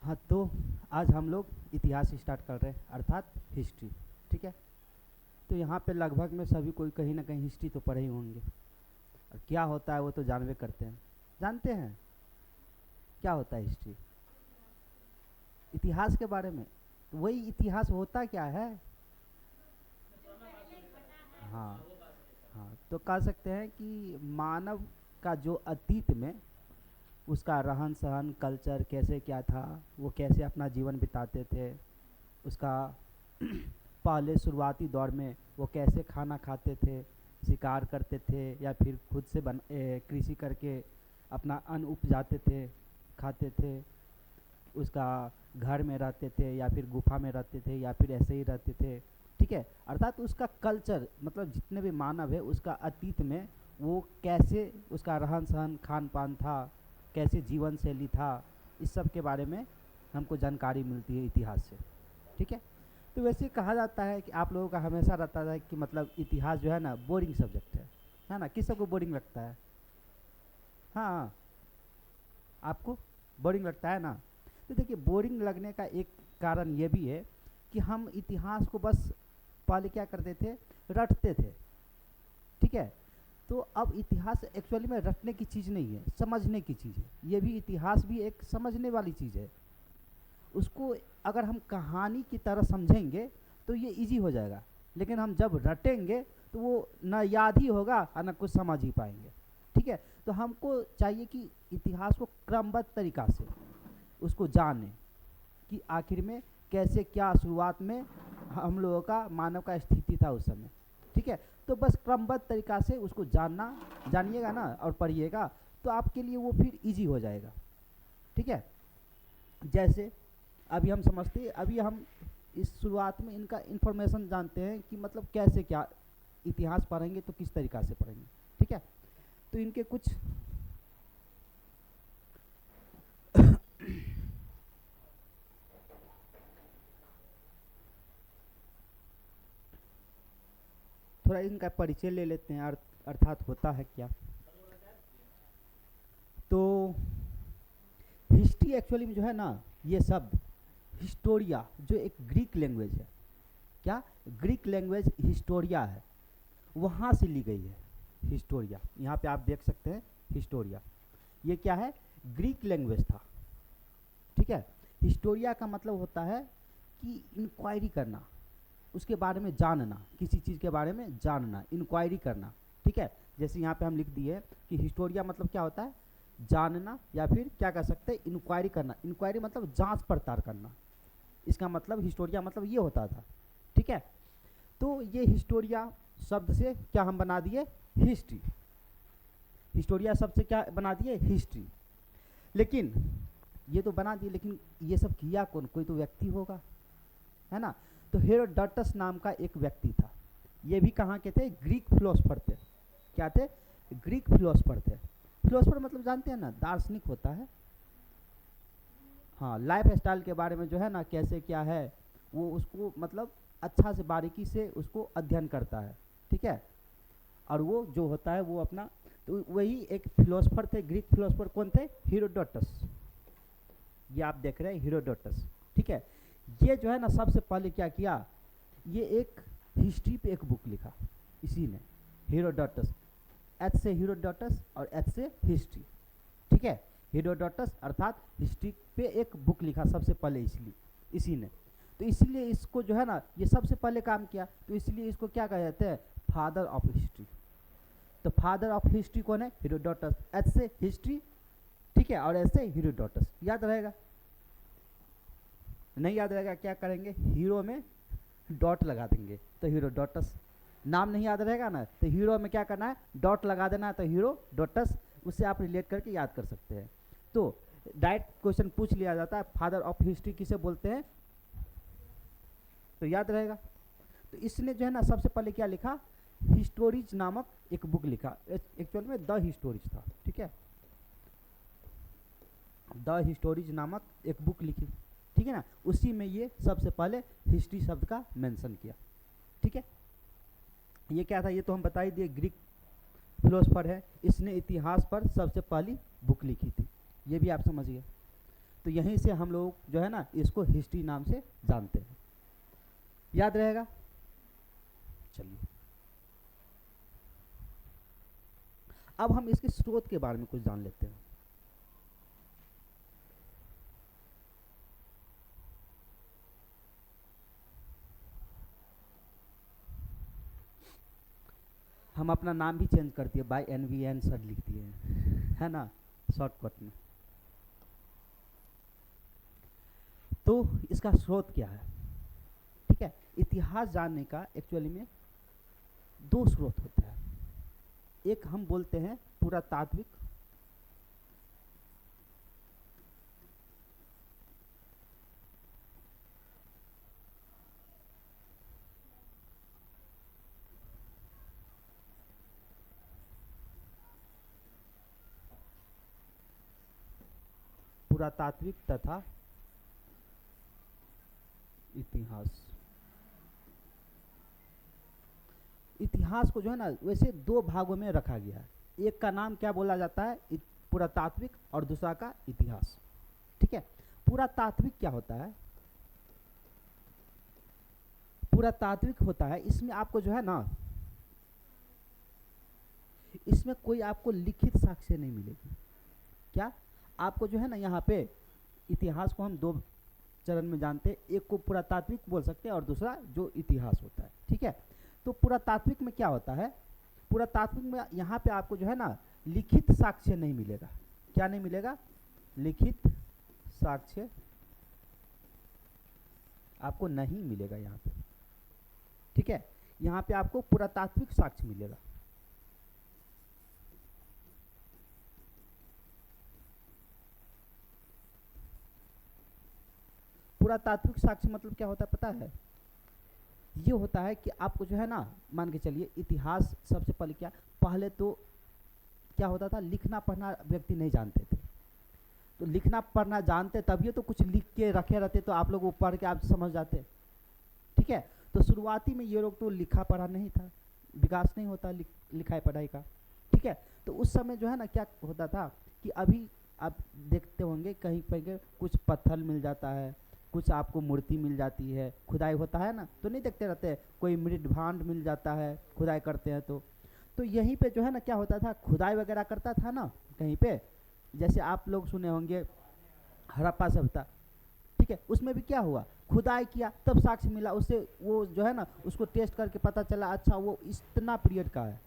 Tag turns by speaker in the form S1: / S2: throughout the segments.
S1: हाँ, तो आज हम लोग इतिहास स्टार्ट कर रहे हैं, अर्थात हिस्ट्री। ठीक है। तो यहाँ पे लगभग में सभी कोई कहीं ना कहीं हिस्ट्री तो पढ़े ही होंगे, और क्या होता है वो तो जानवे करते हैं। जानते हैं क्या होता है हिस्ट्री? इतिहास के बारे में। तो वही इतिहास होता क्या है? हाँ। हाँ, तो कह सकते हैं कि मानव का जो अतीत में उसका रहन सहन, कल्चर कैसे क्या था, वो कैसे अपना जीवन बिताते थे, उसका पहले शुरुआती दौर में वो कैसे खाना खाते थे, शिकार करते थे या फिर खुद से कृषि करके अपना अन्न उपजाते थे, खाते थे, उसका घर में रहते थे या फिर गुफा में रहते थे या फिर ऐसे ही रहते थे। ठीक है। अर्थात उसका कल्चर, मतलब जितने भी मानव है उसका अतीत में वो कैसे उसका रहन सहन, खान पान था, कैसे जीवन शैली था, इस सब के बारे में हमको जानकारी मिलती है इतिहास से। ठीक है। तो वैसे कहा जाता है कि आप लोगों का हमेशा रहता है कि मतलब इतिहास जो है ना बोरिंग सब्जेक्ट है ना? किस सबको बोरिंग लगता है? हाँ हाँ, आपको बोरिंग लगता है ना? तो देखिए, बोरिंग लगने का एक कारण ये भी है कि हम इतिहास को बस पहले क्या करते थे, रटते थे। ठीक है। तो अब इतिहास एक्चुअली में रटने की चीज़ नहीं है, समझने की चीज़ है। ये भी इतिहास भी एक समझने वाली चीज़ है। उसको अगर हम कहानी की तरह समझेंगे तो ये इजी हो जाएगा, लेकिन हम जब रटेंगे तो वो ना याद ही होगा और ना कुछ समझ ही पाएंगे। ठीक है। तो हमको चाहिए कि इतिहास को क्रमबद्ध तरीक़ा से उसको जाने कि आखिर में कैसे क्या शुरुआत में हम लोगों का, मानव का स्थिति था उस समय। ठीक है। तो बस क्रमबद्ध तरीक़ा से उसको जानिएगा ना और पढ़िएगा, तो आपके लिए वो फिर इजी हो जाएगा। ठीक है। जैसे अभी हम समझते, अभी हम इस शुरुआत में इनका इन्फॉर्मेशन जानते हैं कि मतलब कैसे क्या इतिहास पढ़ेंगे तो किस तरीक़ा से पढ़ेंगे। ठीक है। तो इनके कुछ थोड़ा इनका परिचय ले लेते हैं, अर्थात होता है क्या। तो हिस्ट्री एक्चुअली में जो है ना, ये शब्द हिस्टोरिया जो एक ग्रीक लैंग्वेज है, क्या ग्रीक लैंग्वेज हिस्टोरिया है, वहाँ से ली गई है हिस्टोरिया। यहाँ पे आप देख सकते हैं हिस्टोरिया, ये क्या है, ग्रीक लैंग्वेज था। ठीक है। हिस्टोरिया का मतलब होता है कि इंक्वायरी करना, उसके बारे में जानना, किसी चीज़ के बारे में जानना, इंक्वायरी करना। ठीक है। जैसे यहाँ पे हम लिख दिए कि हिस्टोरिया मतलब क्या होता है, जानना, या फिर क्या कह सकते हैं, इंक्वायरी करना। इंक्वायरी मतलब जांच पड़ताल करना, इसका मतलब हिस्टोरिया मतलब ये होता था। ठीक है। तो ये हिस्टोरिया शब्द से क्या हम बना दिए, हिस्ट्री। हिस्टोरिया शब्द से क्या बना दिए, हिस्ट्री। लेकिन ये तो बना दिए, लेकिन ये सब किया कौन? कोई तो व्यक्ति होगा, है ना? तो हेरोडोटस नाम का एक व्यक्ति था। ये भी कहाँ के थे, ग्रीक फिलोसफर थे। क्या थे, ग्रीक फिलोसफर थे। फिलोसफर मतलब जानते हैं ना, दार्शनिक होता है। हाँ, लाइफ स्टाइल के बारे में जो है ना, कैसे क्या है वो उसको मतलब अच्छा से बारीकी से उसको अध्ययन करता है। ठीक है। और वो जो होता है वो अपना, तो वही एक फिलोसफर थे, ग्रीक फिलोसफर कौन थे, हेरोडोटस। ये आप देख रहे हैं हेरोडोटस। ठीक है। ये जो है ना सबसे पहले क्या किया, ये एक हिस्ट्री पे एक बुक लिखा इसी ने, हेरोडोटस। एच से हेरोडोटस और एच से हिस्ट्री। ठीक है। हेरोडोटस अर्थात हिस्ट्री पे एक बुक लिखा सबसे पहले, इसलिए इसी ने। तो इसलिए इसको जो है ना, ये सबसे पहले काम किया, तो इसलिए इसको क्या कहा जाता है, फादर ऑफ हिस्ट्री। तो फादर ऑफ हिस्ट्री कौन है, हेरोडोटस। एच से हिस्ट्री, ठीक है, और ऐसे हेरोडोटस। याद रहेगा? नहीं याद रहेगा, क्या करेंगे, हीरो में डॉट लगा देंगे तो हेरोडोटस। नाम नहीं याद रहेगा ना, तो हीरो में क्या करना है, डॉट लगा देना है, तो हेरोडोटस। उससे आप रिलेट करके याद कर सकते हैं। तो डायरेक्ट क्वेश्चन पूछ लिया जाता है, फादर ऑफ हिस्ट्री किसे बोलते हैं, तो याद रहेगा। तो इसने जो है ना सबसे पहले क्या लिखा, हिस्टोरीज नामक एक बुक लिखा। एक्चुअल में द हिस्टोरीज था। ठीक है। द हिस्टोरीज नामक एक बुक लिखी। ठीक है ना। उसी में ये सबसे पहले हिस्ट्री शब्द का मेंशन किया। ठीक है। ये क्या था, ये तो हम बता ही दिए, ग्रीक फिलोसफर है, इसने इतिहास पर सबसे पहली बुक लिखी थी, ये भी आप समझिए। तो यहीं से हम लोग जो है ना इसको हिस्ट्री नाम से जानते हैं। याद रहेगा? चलिए अब हम इसके स्रोत के बारे में कुछ जान लेते हैं। हम अपना नाम भी चेंज कर दिए, बाय NVN सर लिख दिए है ना शॉर्टकट में। तो इसका स्रोत क्या है? ठीक है, इतिहास जानने का एक्चुअली में दो स्रोत होते हैं। एक हम बोलते हैं पुरातात्विक, पुरातात्विक तथा इतिहास। इतिहास को जो है ना वैसे दो भागों में रखा गया है। एक का नाम क्या बोला जाता है? पुरातात्विक, और दूसरा का इतिहास। ठीक है, पुरातात्विक क्या होता है? पुरातात्विक होता है इसमें आपको जो है ना, इसमें कोई आपको लिखित साक्ष्य नहीं मिलेगी। क्या आपको जो है ना यहाँ पे इतिहास को हम दो चरण में जानते हैं, एक को पुरातात्विक बोल सकते हैं और दूसरा जो इतिहास होता है। ठीक है, तो पुरातात्विक में क्या होता है? पुरातात्विक में यहाँ पे आपको जो है ना लिखित साक्ष्य नहीं मिलेगा। क्या नहीं मिलेगा? लिखित साक्ष्य आपको नहीं मिलेगा यहाँ पे। ठीक है, यहाँ पे आपको पुरातात्विक साक्ष्य मिलेगा। पुरातात्विक साक्ष्य मतलब क्या होता है पता है? ये होता है कि आपको जो है ना, मान के चलिए इतिहास सबसे पहले पहले तो क्या होता था, लिखना पढ़ना व्यक्ति नहीं जानते थे। तो लिखना पढ़ना जानते तभी तो कुछ लिख के रखे रहते, तो आप लोग वो पढ़ के आप समझ जाते। ठीक है, तो शुरुआती में ये लोग तो लिखा पढ़ा नहीं था, विकास नहीं होता लिखाई पढ़ाई का। ठीक है, तो उस समय जो है ना क्या होता था कि अभी आप देखते होंगे कहीं पर कुछ पत्थर मिल जाता है, कुछ आपको मूर्ति मिल जाती है, खुदाई होता है ना, तो नहीं देखते रहते, कोई मृत भांड मिल जाता है खुदाई करते हैं। तो यहीं पे जो है ना क्या होता था, खुदाई वगैरह करता था ना कहीं पे, जैसे आप लोग सुने होंगे हड़प्पा सभ्यता। ठीक है, उसमें भी क्या हुआ, खुदाई किया तब साक्ष्य मिला, उससे वो जो है ना उसको टेस्ट करके पता चला अच्छा वो इतना पीरियड का है।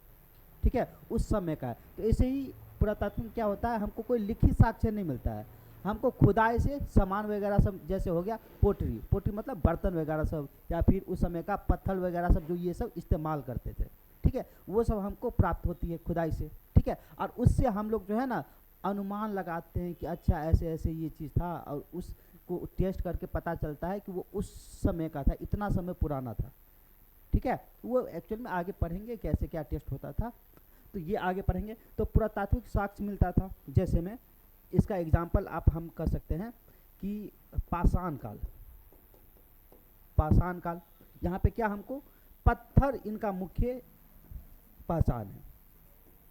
S1: ठीक है, उस समय का है। तो ऐसे ही पुरातत्व में क्या होता है, हमको कोई लिखित साक्ष्य नहीं मिलता है, हमको खुदाई से सामान वगैरह सब, जैसे हो गया पोटरी मतलब बर्तन वगैरह सब, या फिर उस समय का पत्थर वगैरह सब जो ये सब इस्तेमाल करते थे। ठीक है, वो सब हमको प्राप्त होती है खुदाई से। ठीक है, और उससे हम लोग जो है ना अनुमान लगाते हैं कि अच्छा ऐसे ऐसे ये चीज़ था, और उसको टेस्ट करके पता चलता है कि वो उस समय का था, इतना समय पुराना था। ठीक है, वो एक्चुअल में आगे पढ़ेंगे कैसे क्या टेस्ट होता था, तो ये आगे पढ़ेंगे। तो पुरातात्विक साक्ष्य मिलता था, जैसे में इसका एग्जाम्पल आप हम कर सकते हैं कि पाषाण काल, यहाँ पे क्या हमको पत्थर इनका मुख्य पहचान है।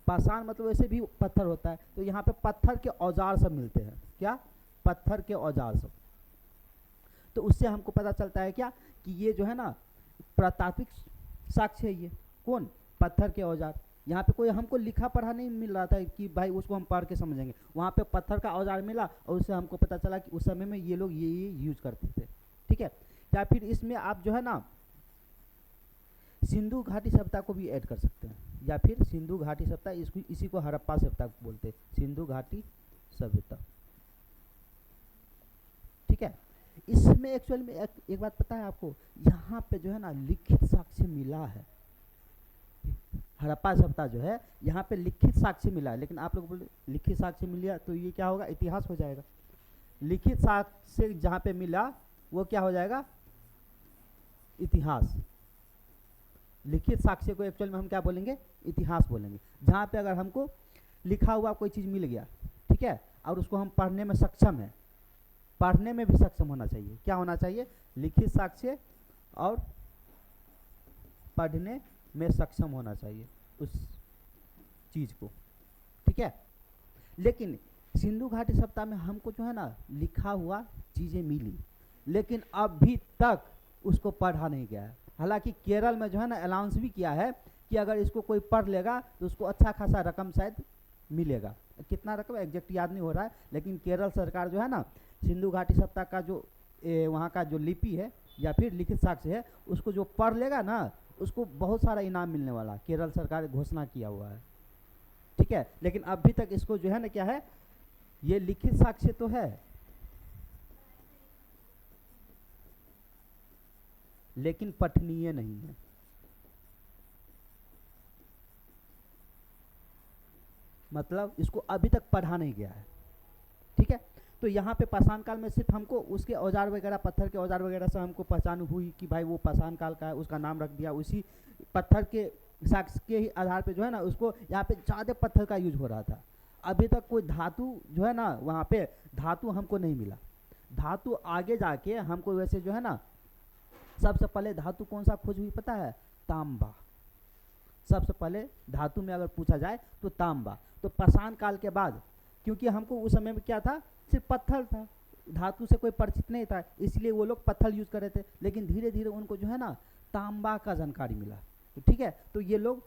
S1: पाषाण मतलब वैसे भी पत्थर होता है, तो यहाँ पे पत्थर के औजार सब मिलते हैं। क्या? पत्थर के औजार सब। तो उससे हमको पता चलता है क्या कि ये जो है ना पुरातात्विक साक्ष्य है। ये कौन? पत्थर के औजार। यहाँ पे कोई हमको लिखा पढ़ा नहीं मिल रहा था कि भाई उसको हम पढ़ के समझेंगे, वहाँ पे पत्थर का औजार मिला और उससे हमको पता चला कि उस समय में ये लोग ये यूज करते थे। ठीक है, या फिर इसमें आप जो है ना सिंधु घाटी सभ्यता को भी ऐड कर सकते हैं, या फिर सिंधु घाटी सभ्यता, इसी को हड़प्पा सभ्यता बोलते हैं, सिंधु घाटी सभ्यता। ठीक है, इसमें एक्चुअल में एक बात पता है आपको, यहाँ पे जो है ना लिखित साक्ष्य मिला है। हड़प्पा सभ्यता जो है यहाँ पे लिखित साक्ष्य मिला है, लेकिन आप लोग बोले लिखित साक्ष्य मिला तो ये क्या होगा, इतिहास हो जाएगा। लिखित साक्ष्य जहाँ पे मिला वो क्या हो जाएगा, इतिहास। लिखित साक्ष्य को एक्चुअल में हम क्या बोलेंगे, इतिहास बोलेंगे। जहाँ पे अगर हमको लिखा हुआ कोई चीज़ मिल गया, ठीक है, और उसको हम पढ़ने में सक्षम है, पढ़ने में भी सक्षम होना चाहिए। क्या होना चाहिए? लिखित साक्ष्य और पढ़ने में सक्षम होना चाहिए उस चीज़ को। ठीक है, लेकिन सिंधु घाटी सप्ताह में हमको जो है ना लिखा हुआ चीज़ें मिली, लेकिन अभी तक उसको पढ़ा नहीं गया है। हालांकि केरल में जो है ना अनाउंस भी किया है कि अगर इसको कोई पढ़ लेगा तो उसको अच्छा खासा रकम शायद मिलेगा। कितना रकम एग्जैक्ट याद नहीं हो रहा है, लेकिन केरल सरकार जो है ना सिंधु घाटी सप्ताह का जो वहाँ का जो लिपि है या फिर लिखित साक्ष्य है उसको जो पढ़ लेगा ना उसको बहुत सारा इनाम मिलने वाला केरल सरकार ने घोषणा किया हुआ है। ठीक है, लेकिन अभी तक इसको जो है ना क्या है, ये लिखित साक्ष्य तो है लेकिन पठनीय नहीं है। मतलब इसको अभी तक पढ़ा नहीं गया है। ठीक है, तो यहाँ पे पाषाण काल में सिर्फ हमको उसके औजार वगैरह, पत्थर के औजार वगैरह से हमको पहचान हुई कि भाई वो पाषाण काल का है, उसका नाम रख दिया। उसी पत्थर के साक्ष्य के ही आधार पे जो है ना उसको यहाँ पे ज़्यादा पत्थर का यूज हो रहा था। अभी तक कोई धातु जो है ना वहाँ पे धातु हमको नहीं मिला। धातु आगे जाके हमको वैसे जो है ना सबसे पहले धातु कौन सा खोज हुई पता है? तांबा। सबसे पहले धातु में अगर पूछा जाए तो तांबा। तो पाषाण काल के बाद, क्योंकि हमको उस समय में क्या था, सिर्फ पत्थर था, धातु से कोई परिचित नहीं था, इसलिए वो लोग पत्थर यूज कर रहे थे। लेकिन धीरे धीरे उनको जो है ना तांबा का जानकारी मिला। ठीक है, तो ये लोग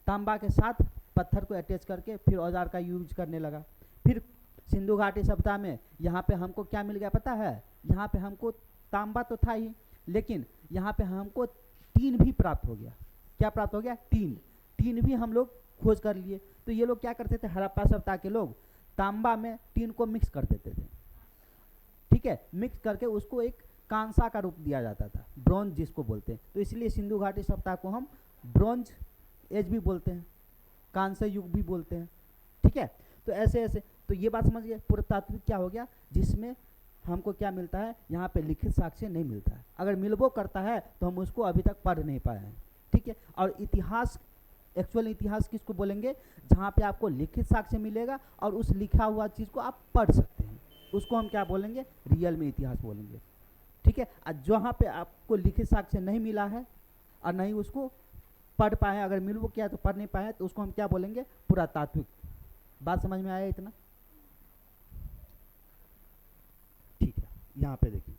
S1: तांबा के साथ पत्थर को अटैच करके फिर औजार का यूज करने लगा। फिर सिंधु घाटी सभ्यता में यहाँ पे हमको क्या मिल गया पता है? यहाँ पे हमको तांबा तो था ही, लेकिन यहाँ पे हमको टीन भी प्राप्त हो गया। क्या प्राप्त हो गया? टीन। टीन भी हम लोग खोज कर लिए। तो ये लोग क्या करते थे, हड़प्पा सभ्यता के लोग तांबा में टीन को मिक्स कर देते थे। ठीक है, मिक्स करके उसको एक कांसा का रूप दिया जाता था, ब्रॉन्ज जिसको बोलते हैं। तो इसलिए सिंधु घाटी सभ्यता को हम ब्रॉन्ज एज भी बोलते हैं, कांस्य युग भी बोलते हैं। ठीक है, तो ऐसे ऐसे तो ये बात समझ गए। पुरातात्विक क्या हो गया? जिसमें हमको क्या मिलता है, यहाँ पे लिखित साक्ष्य नहीं मिलता है। अगर मिलबो करता है तो हम उसको अभी तक पढ़ नहीं पाए हैं। ठीक है, और इतिहास, एक्चुअल इतिहास किसको बोलेंगे? जहाँ पे आपको लिखित साक्ष्य मिलेगा और उस लिखा हुआ चीज़ को आप पढ़ सकते हैं, उसको हम क्या बोलेंगे? रियल में इतिहास बोलेंगे। ठीक है, और जहाँ पे आपको लिखित साक्ष्य नहीं मिला है और नहीं उसको पढ़ पाए, अगर मिल वो किया तो पढ़ नहीं पाए, तो उसको हम क्या बोलेंगे? पुरातात्विक। बात समझ में आया इतना? ठीक है, यहाँ पे देखिए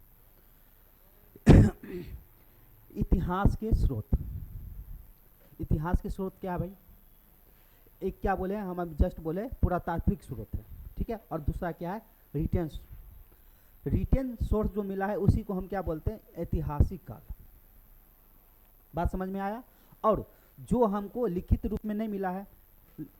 S1: इतिहास के स्रोत। इतिहास के स्रोत क्या है भाई? एक क्या बोले हम अभी जस्ट बोले पुरातात्विक स्रोत है। ठीक है, और दूसरा क्या है? रिटेन। रिटेन सोर्स जो मिला है उसी को हम क्या बोलते हैं? ऐतिहासिक काल। बात समझ में आया? और जो हमको लिखित रूप में नहीं मिला है,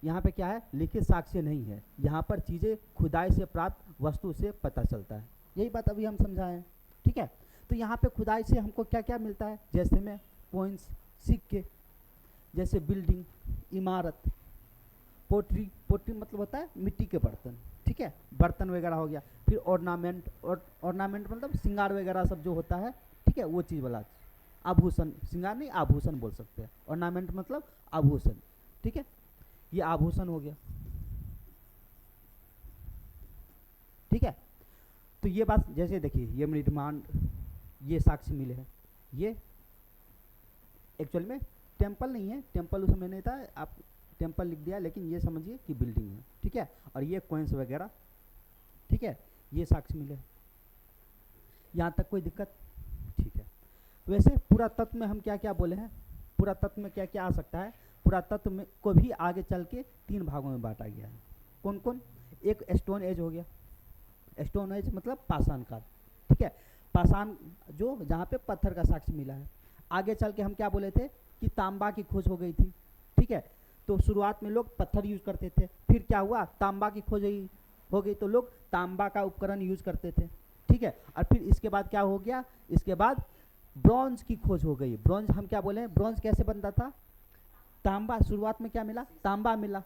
S1: यहाँ पे क्या है? लिखित साक्ष्य नहीं है। यहाँ पर चीज़ें खुदाई से प्राप्त वस्तु से पता चलता है। यही बात अभी हम समझाएं। ठीक है, तो यहाँ पे खुदाई से हमको क्या क्या मिलता है? जैसे में कॉइन्स, सिक्के, जैसे बिल्डिंग, इमारत, पोट्री। पोट्री मतलब होता है मिट्टी के बर्तन। ठीक है, बर्तन वगैरह हो गया। फिर ऑर्नामेंट, ऑर्नामेंट मतलब श्रृंगार वगैरह सब जो होता है। ठीक है, वो चीज़ वाला आभूषण, श्रृंगार नहीं आभूषण बोल सकते हैं। ऑर्नामेंट मतलब आभूषण। ठीक है, ये आभूषण हो गया। ठीक है, तो ये बात जैसे देखिए, ये निर्माण, ये साक्ष्य मिले हैं। ये एक्चुअल में टेम्पल नहीं है, टेम्पल उस समय नहीं था, आप टेम्पल लिख दिया, लेकिन ये समझिए कि बिल्डिंग है। ठीक है, और ये कॉइन्स वगैरह। ठीक है, ये साक्ष्य मिले। यहाँ तक कोई दिक्कत? ठीक है, वैसे पुरातत्व में हम क्या क्या बोले हैं? पुरातत्व में क्या क्या आ सकता है? पुरातत्व में को भी आगे चल के 3 भागों में बांटा गया है। कौन कौन? एक स्टोन एज हो गया। स्टोन एज मतलब पाषाण काल। ठीक है, पाषाण जो जहाँ पे पत्थर का साक्ष्य मिला है। आगे चल के हम क्या बोले थे कि तांबा की खोज हो गई थी। ठीक है, तो शुरुआत में लोग पत्थर यूज करते थे, फिर क्या हुआ? तांबा की खोज हो गई तो लोग तांबा का उपकरण यूज करते थे। ठीक है, और फिर इसके बाद क्या हो गया? इसके बाद ब्रॉन्ज की खोज हो गई। ब्रॉन्ज हम क्या बोले? ब्रॉन्ज कैसे बनता था? तांबा, शुरुआत में क्या मिला? तांबा मिला।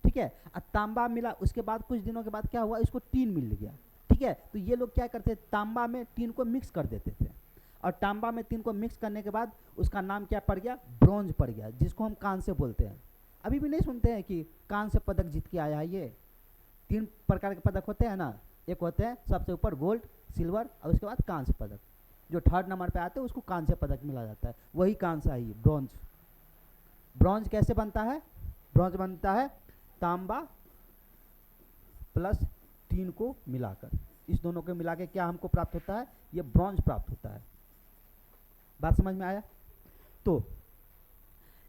S1: ठीक है, और तांबा मिला, उसके बाद कुछ दिनों के बाद क्या हुआ? इसको टीन मिल गया। ठीक है, तो ये लोग क्या करते थे? तांबा में टीन को मिक्स कर देते थे, और तांबा में टीन को मिक्स करने के बाद उसका नाम क्या पड़ गया? ब्रॉन्ज पड़ गया, जिसको हम कांस्य बोलते हैं। अभी भी नहीं सुनते हैं कि कांस्य पदक जीत के आया है? ये 3 प्रकार के पदक होते हैं ना। एक होते हैं सबसे ऊपर गोल्ड, सिल्वर, और उसके बाद कांस्य पदक। जो 3rd नंबर पे आते हैं उसको कांस्य पदक मिला जाता है, वही कांस्य है ये ब्रॉन्ज। ब्रॉन्ज कैसे बनता है? ब्रॉन्ज बनता है तांबा प्लस तीन को मिलाकर, इस दोनों को मिला के क्या हमको प्राप्त होता है, ये ब्रॉन्ज प्राप्त होता है। बात समझ में आया? तो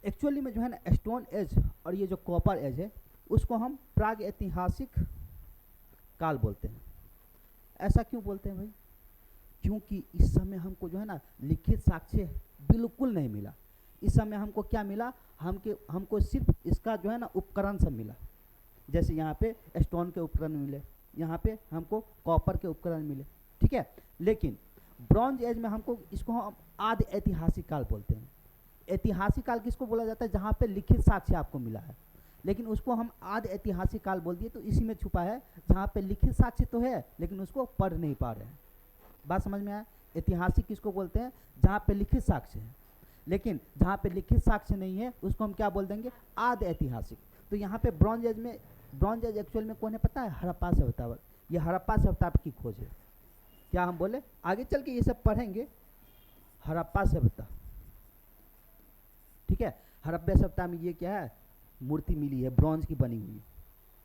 S1: एक्चुअली में जो है ना स्टोन एज और ये जो कॉपर एज है उसको हम प्राग ऐतिहासिक काल बोलते हैं। ऐसा क्यों बोलते हैं भाई? क्योंकि इस समय हमको जो है ना लिखित साक्ष्य बिल्कुल नहीं मिला। इस समय हमको क्या मिला, हमको सिर्फ इसका जो है ना उपकरण सब मिला। जैसे यहाँ पे स्टोन के उपकरण मिले, यहाँ पे हमको कॉपर के उपकरण मिले, ठीक है। लेकिन ब्रॉन्ज एज में हमको, इसको हम आदि ऐतिहासिक काल बोलते हैं। ऐतिहासिक काल किसको बोला जाता है? जहाँ पे लिखित साक्ष्य आपको मिला है, लेकिन उसको हम आदि ऐतिहासिक काल बोल दिए। तो इसी में छुपा है जहाँ पे लिखित साक्ष्य तो है लेकिन उसको पढ़ नहीं पा रहे हैं। बात समझ में आया? ऐतिहासिक किसको बोलते हैं? जहाँ पे लिखित साक्ष्य है, लेकिन जहाँ पे लिखित साक्ष्य नहीं है उसको हम क्या बोल देंगे? आदि ऐतिहासिक। तो यहाँ पे ब्रॉन्ज एज में, ब्रॉन्ज एज एक्चुअल में कौन है पता है? हड़प्पा सभ्यता। ये हड़प्पा सभ्यता की खोज है। क्या हम बोले? आगे चल के ये सब पढ़ेंगे। हड़प्पा सभ्यता, ठीक है। हड़प्पा सभ्यता में ये क्या है? मूर्ति मिली है ब्रॉन्ज की बनी हुई,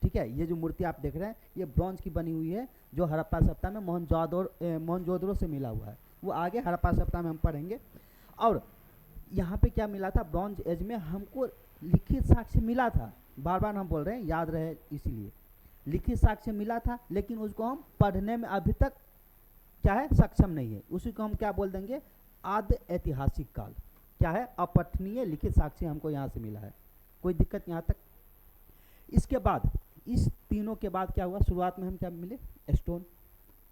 S1: ठीक है। ये जो मूर्ति आप देख रहे हैं ये ब्रॉन्ज की बनी हुई है, जो हड़प्पा सभ्यता में मोहनजोदड़ो से मिला हुआ है। वो आगे हड़प्पा सभ्यता में हम पढ़ेंगे। और यहाँ पे क्या मिला था? ब्रॉन्ज एज में हमको लिखित साक्ष्य मिला था। बार बार हम बोल रहे हैं, याद रहे इसीलिए। लिखित साक्ष्य मिला था लेकिन उसको हम पढ़ने में अभी तक क्या है? सक्षम नहीं है। उसी को हम क्या बोल देंगे? आदि ऐतिहासिक काल। क्या है? अपठनीय लिखित साक्ष्य हमको यहाँ से मिला है। कोई दिक्कत यहाँ तक? इसके बाद, इस तीनों के बाद क्या हुआ? शुरुआत में हम क्या मिले? स्टोन।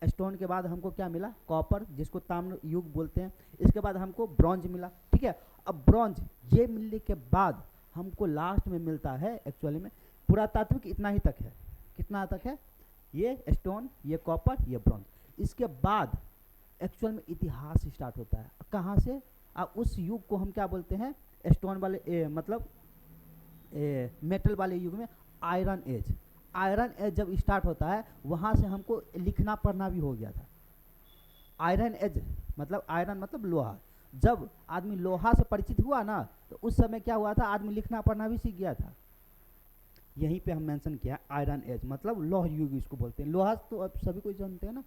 S1: स्टोन के बाद हमको क्या मिला? कॉपर, जिसको ताम्र युग बोलते हैं। इसके बाद हमको ब्रॉन्ज मिला, ठीक है। अब ब्रॉन्ज ये मिलने के बाद हमको लास्ट में मिलता है एक्चुअली में पुरातात्विक, इतना ही तक है। कितना तक है? ये स्टोन, ये कॉपर, ये ब्रॉन्ज। इसके बाद एक्चुअल में इतिहास स्टार्ट होता है। कहाँ से? उस युग को हम क्या बोलते हैं? स्टोन वाले मतलब मेटल वाले युग में आयरन एज। आयरन एज जब स्टार्ट होता है वहाँ से हमको लिखना पढ़ना भी हो गया था। आयरन एज मतलब, आयरन मतलब लोहा। जब आदमी लोहा से परिचित हुआ ना तो उस समय क्या हुआ था? आदमी लिखना पढ़ना भी सीख गया था। यहीं पे हम मेंशन किया आयरन एज मतलब लौह युग इसको बोलते हैं। लोहा तो अब सभी कोई जानते हैं ना।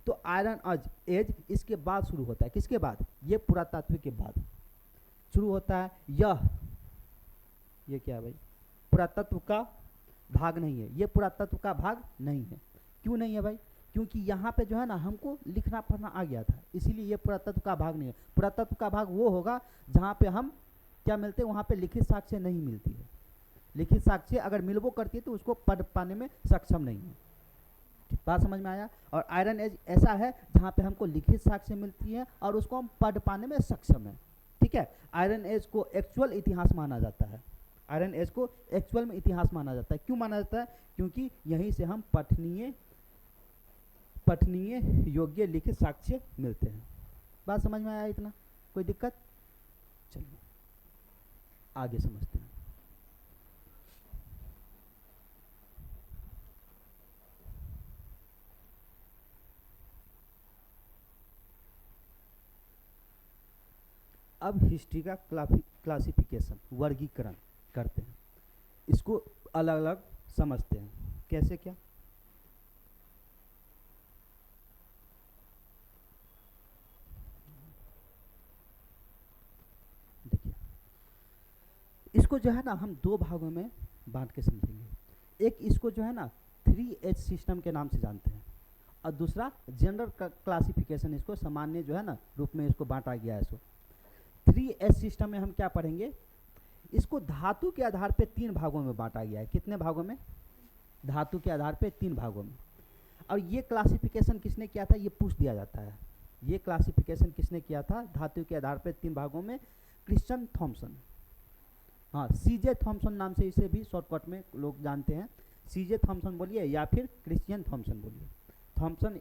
S1: तो आयरन एज इसके बाद शुरू होता है। किसके बाद? ये पुरातात्विक के बाद शुरू होता है। ये क्या है भाई? पुरातत्व का भाग नहीं है। ये पुरातत्व का भाग नहीं है। क्यों नहीं है भाई? क्योंकि यहाँ पे जो है ना हमको लिखना पढ़ना आ गया था, इसीलिए ये पुरातत्व का भाग नहीं है। पुरातत्व का भाग वो होगा जहाँ पे हम क्या मिलते हैं? वहाँ पे लिखित साक्ष्य नहीं मिलती है। लिखित साक्ष्य अगर मिलबो करती है तो उसको पढ़ पाने में सक्षम नहीं है। बात समझ में आया? और आयरन एज ऐसा है जहाँ पे हमको लिखित साक्ष्य मिलती है और उसको हम पढ़ पाने में सक्षम है, ठीक है। आयरन एज को एक्चुअल इतिहास माना जाता है। आयरन एज को एक्चुअल में इतिहास माना जाता है। क्यों माना जाता है? क्योंकि यहीं से हम पठनीय योग्य लिखित साक्ष्य मिलते हैं। बात समझ में आया इतना? कोई दिक्कत? चलिए आगे समझते हैं। अब हिस्ट्री का क्लासिफिकेशन, वर्गीकरण करते हैं। इसको अलग अलग समझते हैं। कैसे क्या? देखिए, इसको जो है ना हम दो भागों में बांट के समझेंगे। एक इसको जो है ना 3H सिस्टम के नाम से जानते हैं, और दूसरा जनरल क्लासिफिकेशन, इसको सामान्य जो है ना रूप में इसको बांटा गया है। इसको 3H सिस्टम में हम क्या पढ़ेंगे? इसको धातु के आधार पे 3 भागों में बांटा गया है। कितने भागों में? धातु के आधार पे 3 भागों में। और ये क्लासिफिकेशन किसने किया था? ये पूछ दिया जाता है। ये क्लासिफिकेशन किसने किया था धातु के आधार पे 3 भागों में? Christian Thomsen. हाँ, CJ थॉमसन नाम से इसे भी शॉर्टकट में लोग जानते हैं। CJ थॉमसन बोलिए या फिर क्रिश्चियन थॉमसन बोलिए। थॉमसन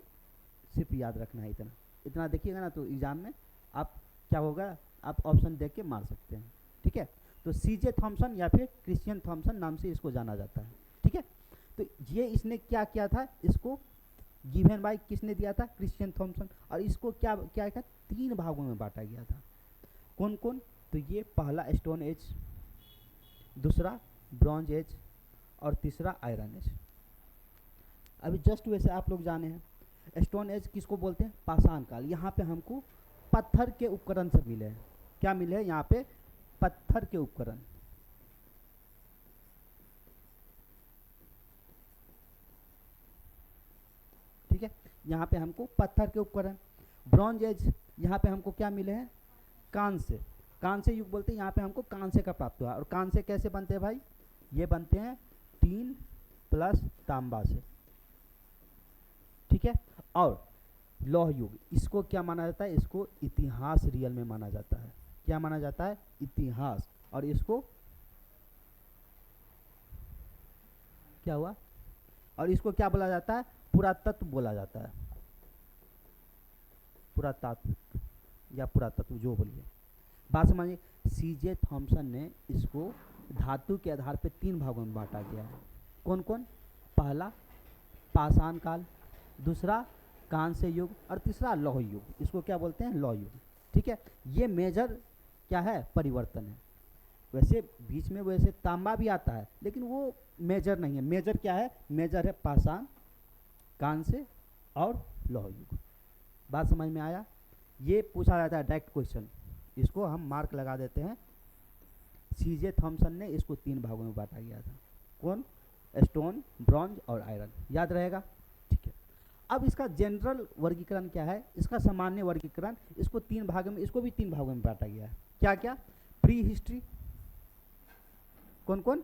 S1: सिर्फ याद रखना है, इतना इतना देखिएगा ना तो एग्जाम में आप क्या होगा, आप ऑप्शन देख के मार सकते हैं, ठीक है। तो CJ थॉमसन या फिर क्रिश्चियन थॉमसन नाम से इसको जाना जाता है, ठीक है। तो ये इसने क्या किया था? इसको गिवन बाय किसने दिया था? Christian Thomsen. और इसको क्या क्या था? 3 भागों में बांटा गया था। कौन कौन? तो ये पहला स्टोन एज, दूसरा ब्रॉन्ज एज और तीसरा आयरन एज। अभी जस्ट वैसे आप लोग जाने हैं स्टोन एज किसको बोलते हैं, पाषाण काल। यहाँ पे हमको पत्थर के उपकरण सब मिले हैं। क्या मिले हैं यहाँ पे, पत्थर के उपकरण। ठीक है, यहाँ पे हमको पत्थर के उपकरण। ब्रॉन्ज एज यहाँ पे हमको क्या मिले हैं, कांस्य। कांस्य युग बोलते हैं, यहाँ पे हमको कांस्य का प्राप्त हुआ। और कांस्य कैसे बनते हैं भाई, ये बनते हैं 3 प्लस तांबा से। ठीक है, और लौह युग, इसको क्या माना जाता है, इसको इतिहास रियल में माना जाता है। क्या माना जाता है, इतिहास। और इसको क्या हुआ, और इसको क्या बोला जाता है, पुरातत्व बोला जाता है। पुरातात्विक या पुरातत्व जो बोलिए, बात समझिए। सीजे थॉमसन ने इसको धातु के आधार पे 3 भागों में बांटा गया है। कौन कौन, पहला पाषाण काल, दूसरा कांस्य युग, और तीसरा लौह युग। इसको क्या बोलते हैं, लौह युग। ठीक है, ये मेजर क्या है, परिवर्तन है। वैसे बीच में वैसे तांबा भी आता है, लेकिन वो मेजर नहीं है। मेजर क्या है, मेजर है पाषाण, कांस्य और लौह युग। बात समझ में आया। ये पूछा जाता है डायरेक्ट क्वेश्चन, इसको हम मार्क लगा देते हैं। सीजे थॉमसन ने इसको 3 भागों में बांटा गया था। कौन, स्टोन, ब्रॉन्ज और आयरन। याद रहेगा। ठीक है, अब इसका जनरल वर्गीकरण क्या है, इसका सामान्य वर्गीकरण, इसको 3 भागों में, इसको भी 3 भागों में बांटा गया है। क्या क्या, प्री हिस्ट्री, कौन कौन,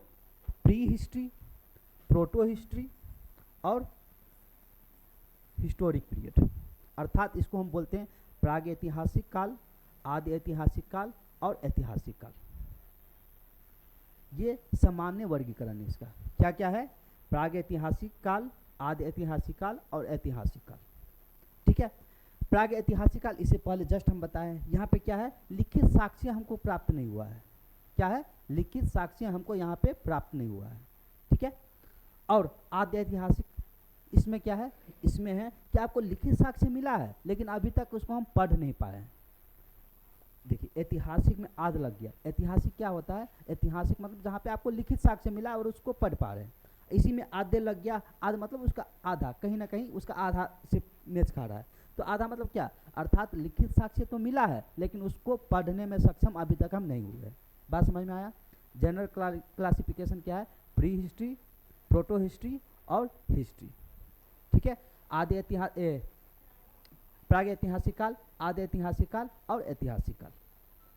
S1: प्री हिस्ट्री, प्रोटो हिस्ट्री और हिस्टोरिक पीरियड। अर्थात इसको हम बोलते हैं प्राग ऐतिहासिक काल, आदि ऐतिहासिक काल और ऐतिहासिक काल। ये सामान्य वर्गीकरण है इसका। क्या क्या है, प्राग ऐतिहासिक काल, आदि ऐतिहासिक काल और ऐतिहासिक काल। ठीक है, प्राग ऐतिहासिक काल, इससे पहले जस्ट हम बताएं, यहाँ पे क्या है, लिखित साक्ष्य हमको प्राप्त नहीं हुआ है। क्या है, लिखित साक्ष्य हमको यहाँ पे प्राप्त नहीं हुआ है। ठीक है, और आदि ऐतिहासिक, इसमें क्या है, इसमें है कि आपको लिखित साक्ष्य मिला है, लेकिन अभी तक उसको हम पढ़ नहीं पाए हैं। देखिए, ऐतिहासिक में आद लग गया। ऐतिहासिक क्या होता है, ऐतिहासिक मतलब जहाँ पे आपको लिखित साक्ष्य मिला और उसको पढ़ पा रहे हैं। इसी में आधे लग गया। आध मतलब उसका आधा, कहीं ना कहीं उसका आधा से मैच खा रहा है। तो आधा मतलब क्या, अर्थात लिखित साक्ष्य तो मिला है, लेकिन उसको पढ़ने में सक्षम अभी तक हम नहीं हुए। बात समझ में आया। जनरल क्लासिफिकेशन क्या है, प्री हिस्ट्री, प्रोटो हिस्ट्री और हिस्ट्री। ठीक है, आदि ऐतिहास प्राग ऐतिहासिक काल, आदि ऐतिहासिक काल और ऐतिहासिक काल।